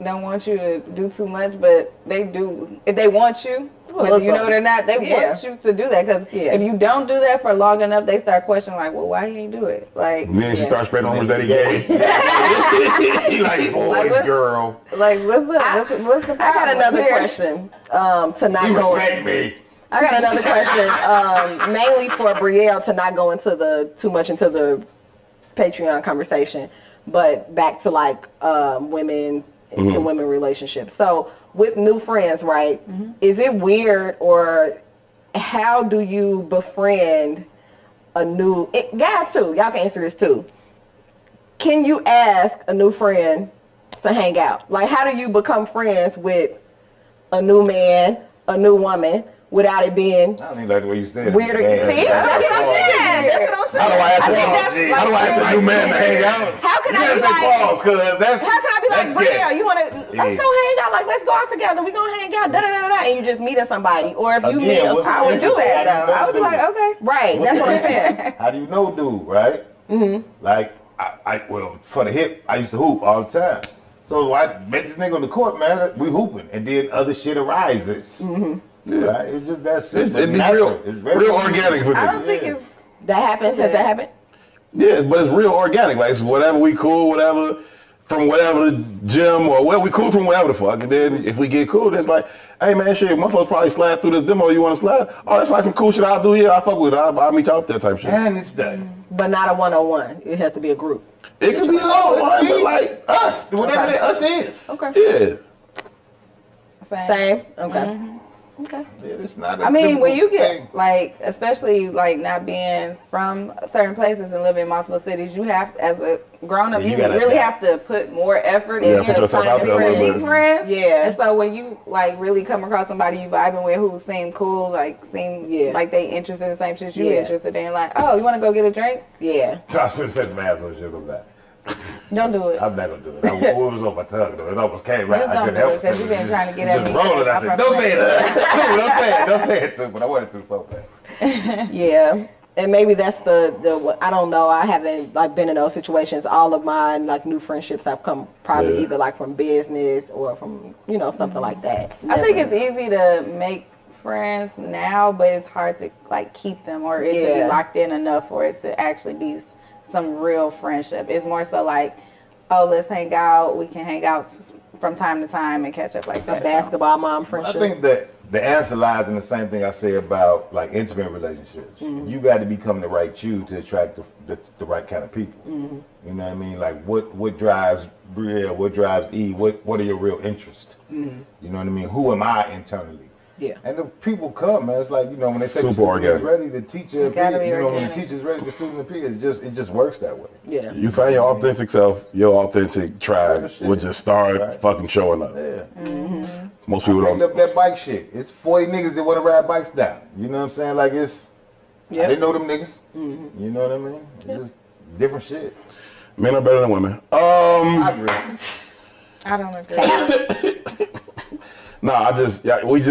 Speaker 4: don't want you to do too much, but they do. If they want you, whether you know it or not, they want you to do that. Because if you don't do that for long enough, they start questioning like, well, why he ain't do it? Like,
Speaker 1: And then she starts spreading rumors that he gay. He like boys,
Speaker 4: what?
Speaker 1: girl.
Speaker 4: like what's the
Speaker 2: I got
Speaker 4: problem
Speaker 2: another
Speaker 4: here?
Speaker 2: question. To not
Speaker 3: He
Speaker 2: go.
Speaker 3: respect me.
Speaker 2: I got another question. Mainly for BriElle to not go into too much into the Patreon conversation, but back to like women into women relationships. So with new friends, right? Is it weird or how do you befriend a new guys too? Y'all can answer this too. Can you ask a new friend to hang out? Like, how do you become friends with a new man, a new woman, without it being
Speaker 3: I don't even like the way you said it.
Speaker 2: weird? See, that's what I'm saying. That's what I'm saying.
Speaker 1: How do I ask
Speaker 2: I think that's
Speaker 1: how do I ask a new man to hang out?
Speaker 2: How can
Speaker 1: You
Speaker 2: I
Speaker 1: gotta
Speaker 2: be
Speaker 1: say
Speaker 2: like?
Speaker 1: pause, cause that's
Speaker 2: How can I be like,
Speaker 1: that's gay.
Speaker 2: BriElle, you want to, let's go hang out, like, let's go out together, we gonna hang out, da-da-da-da, and you just meeting somebody. Or if you
Speaker 3: Again,
Speaker 2: meet
Speaker 3: what's
Speaker 4: I would do that though. I would be like, okay.
Speaker 2: right, that's what I'm saying.
Speaker 3: How do you know dude, right? Like, well, for the hip, I used to hoop all the time. So I met this nigga on the court, man, we hooping, and then other shit arises. Right? It's just that simple.
Speaker 1: It'd be
Speaker 3: natural. It's very
Speaker 1: real organic for
Speaker 4: I don't
Speaker 1: niggas.
Speaker 4: think it's.
Speaker 2: That happens, has that happened?
Speaker 1: Yes, but it's real organic. Like, it's whatever we cool, whatever, from whatever the gym or where we cool from whatever the fuck. And then if we get cool, then it's like, hey man, shit, my folks probably slide through this demo. You want to slide? Oh, that's like some cool shit I'll do. Yeah, I fuck with it. I'll meet y'all up there type shit.
Speaker 3: And it's done.
Speaker 2: But not a one-on-one. It has to be a group.
Speaker 1: It could be all one, but like,
Speaker 3: Us, whatever that us is.
Speaker 2: Okay.
Speaker 1: yeah.
Speaker 2: Same? Okay. Okay.
Speaker 3: Yeah, it's not a
Speaker 4: I mean, when you
Speaker 3: difficult
Speaker 4: get
Speaker 3: thing.
Speaker 4: like, especially like not being from certain places and living in multiple cities, you have, as a grown up,
Speaker 3: Yeah, you
Speaker 4: you
Speaker 3: gotta
Speaker 4: really
Speaker 3: adapt.
Speaker 4: have to put more effort
Speaker 1: Yeah,
Speaker 4: in
Speaker 1: put yourself out there a little
Speaker 4: finding
Speaker 1: bit.
Speaker 4: friends.
Speaker 2: Yeah.
Speaker 4: And so when you like really come across somebody you vibing with who seem cool, like seem like they interested in the same shit you
Speaker 2: Yeah.
Speaker 4: interested in, like, oh, you want to go get a drink?
Speaker 2: Yeah.
Speaker 3: I should have said some asshole shit on that.
Speaker 4: Don't do it.
Speaker 3: I'm not gonna do it. It was on my tongue though. It almost came out.
Speaker 4: Just
Speaker 3: I
Speaker 4: don't
Speaker 3: couldn't
Speaker 4: do it,
Speaker 3: help
Speaker 4: 'cause you've been trying to get at
Speaker 3: Just
Speaker 4: me.
Speaker 3: rolling. I said, don't say it. Don't say it too. But I wanted to so bad.
Speaker 2: Yeah. And maybe that's the I don't know. I haven't like been in those situations. All of my like new friendships have come probably either like from business or from something like that.
Speaker 4: I think it's easy to make friends now, but it's hard to like keep them or it to be locked in enough for it to actually be some real friendship. It's more so like, oh, let's hang out. We can hang out from time to time and catch up like that.
Speaker 2: A basketball mom
Speaker 3: I
Speaker 2: friendship.
Speaker 3: think that the answer lies in the same thing I say about like intimate relationships. You got to become the right you to attract the right kind of people. You know what I mean? Like what drives BriElle? What drives E? What are your real interests? You know what I mean? Who am I internally?
Speaker 2: Yeah.
Speaker 3: And the people come, man. It's like, when they say
Speaker 1: Super
Speaker 3: the student
Speaker 1: organic.
Speaker 3: is ready, the teacher
Speaker 4: It's gotta be
Speaker 3: appears. When the
Speaker 4: organic.
Speaker 3: teacher's ready, the student appears. It just works that way.
Speaker 2: Yeah.
Speaker 1: You find your authentic self, your authentic tribe
Speaker 3: Real shit.
Speaker 1: will just start
Speaker 3: Right.
Speaker 1: fucking showing up.
Speaker 3: Yeah.
Speaker 1: Most people
Speaker 3: I picked
Speaker 1: don't.
Speaker 3: up that bike shit. It's 40 niggas that want to ride bikes down. You know what I'm saying? Like I didn't know them niggas. You know what I mean? It's just different shit.
Speaker 1: Men are better than women.
Speaker 3: I agree.
Speaker 4: I don't agree.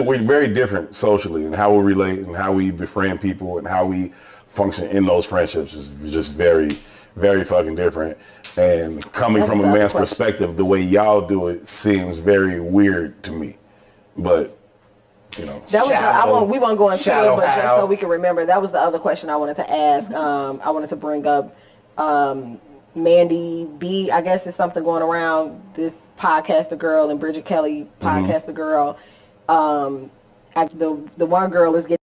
Speaker 1: We're very different socially and how we relate and how we befriend people and how we function in those friendships is just very, very fucking different. And coming from a man's perspective, the way y'all do it seems very weird to me. But,
Speaker 2: That was, we won't go into it,
Speaker 3: Shallow
Speaker 2: but just
Speaker 3: how.
Speaker 2: so we can remember, that was the other question I wanted to ask. I wanted to bring up Mandy B. I guess there's something going around this Podcaster Girl and Bridget Kelly Podcaster Girl. The one girl is getting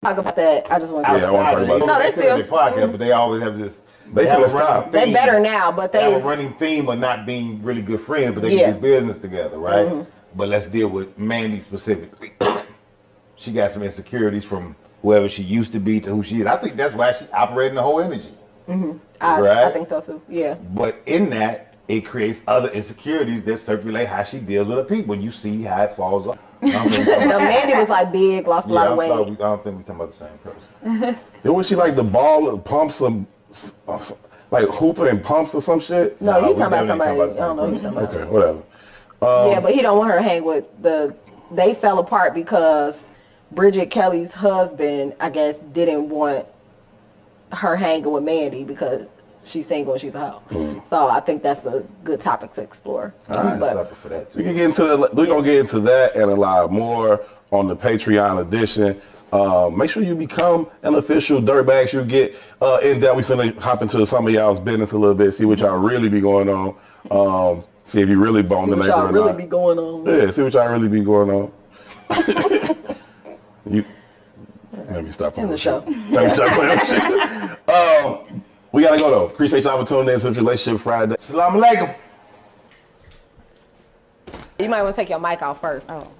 Speaker 2: talk about that. I just want to.
Speaker 1: Yeah, I want to talk about that.
Speaker 2: No, they still.
Speaker 3: Their podcast, but they always have this.
Speaker 1: They
Speaker 3: have
Speaker 1: finna
Speaker 3: a
Speaker 1: stop.
Speaker 3: running
Speaker 2: They
Speaker 3: theme.
Speaker 2: better now, but
Speaker 3: They have
Speaker 2: they.
Speaker 3: a running theme of not being really good friends, but they
Speaker 2: Yeah.
Speaker 3: can do business together, right? But let's deal with Mandy specifically. She got some insecurities from whoever she used to be to who she is. I think that's why she's operating the whole energy.
Speaker 2: I
Speaker 3: Right?
Speaker 2: think so too. Yeah.
Speaker 3: But in that, it creates other insecurities that circulate how she deals with her people. And you see how it falls off.
Speaker 2: No, Mandy was like big, lost a lot of weight.
Speaker 3: I don't think we're talking about the same person.
Speaker 1: Then was she like the ball and pumps some, like hooping and pumps or some shit?
Speaker 2: No,
Speaker 3: No,
Speaker 2: he's
Speaker 3: we
Speaker 2: talking about
Speaker 3: definitely
Speaker 2: somebody.
Speaker 3: talking about
Speaker 2: I don't know who he's talking about.
Speaker 1: Okay, whatever.
Speaker 2: Yeah, but he don't want her to hang with they fell apart because Bridget Kelly's husband, I guess, didn't want her hanging with Mandy because she's single and she's a hoe. So I think that's a good topic to explore.
Speaker 3: I'm a
Speaker 2: But
Speaker 3: sucker for that too.
Speaker 1: We can get into that. We're gonna get into that and a lot more on the Patreon edition. Make sure you become an official Dirtbags. You get in that. We finna hop into some of y'all's business a little bit. See what y'all really be going on. See if you really bone the
Speaker 2: what
Speaker 1: neighbor
Speaker 2: y'all
Speaker 1: or
Speaker 2: really
Speaker 1: not.
Speaker 2: be going on.
Speaker 1: Yeah, see what y'all really be going on. Let me stop
Speaker 2: In
Speaker 1: playing
Speaker 2: the
Speaker 1: with
Speaker 2: show.
Speaker 1: you. Let me stop playing with you. We gotta go though. Appreciate y'all for tuning in to Relationship Friday.
Speaker 3: Assalamu alaikum.
Speaker 2: You might want to take your mic off first. Oh.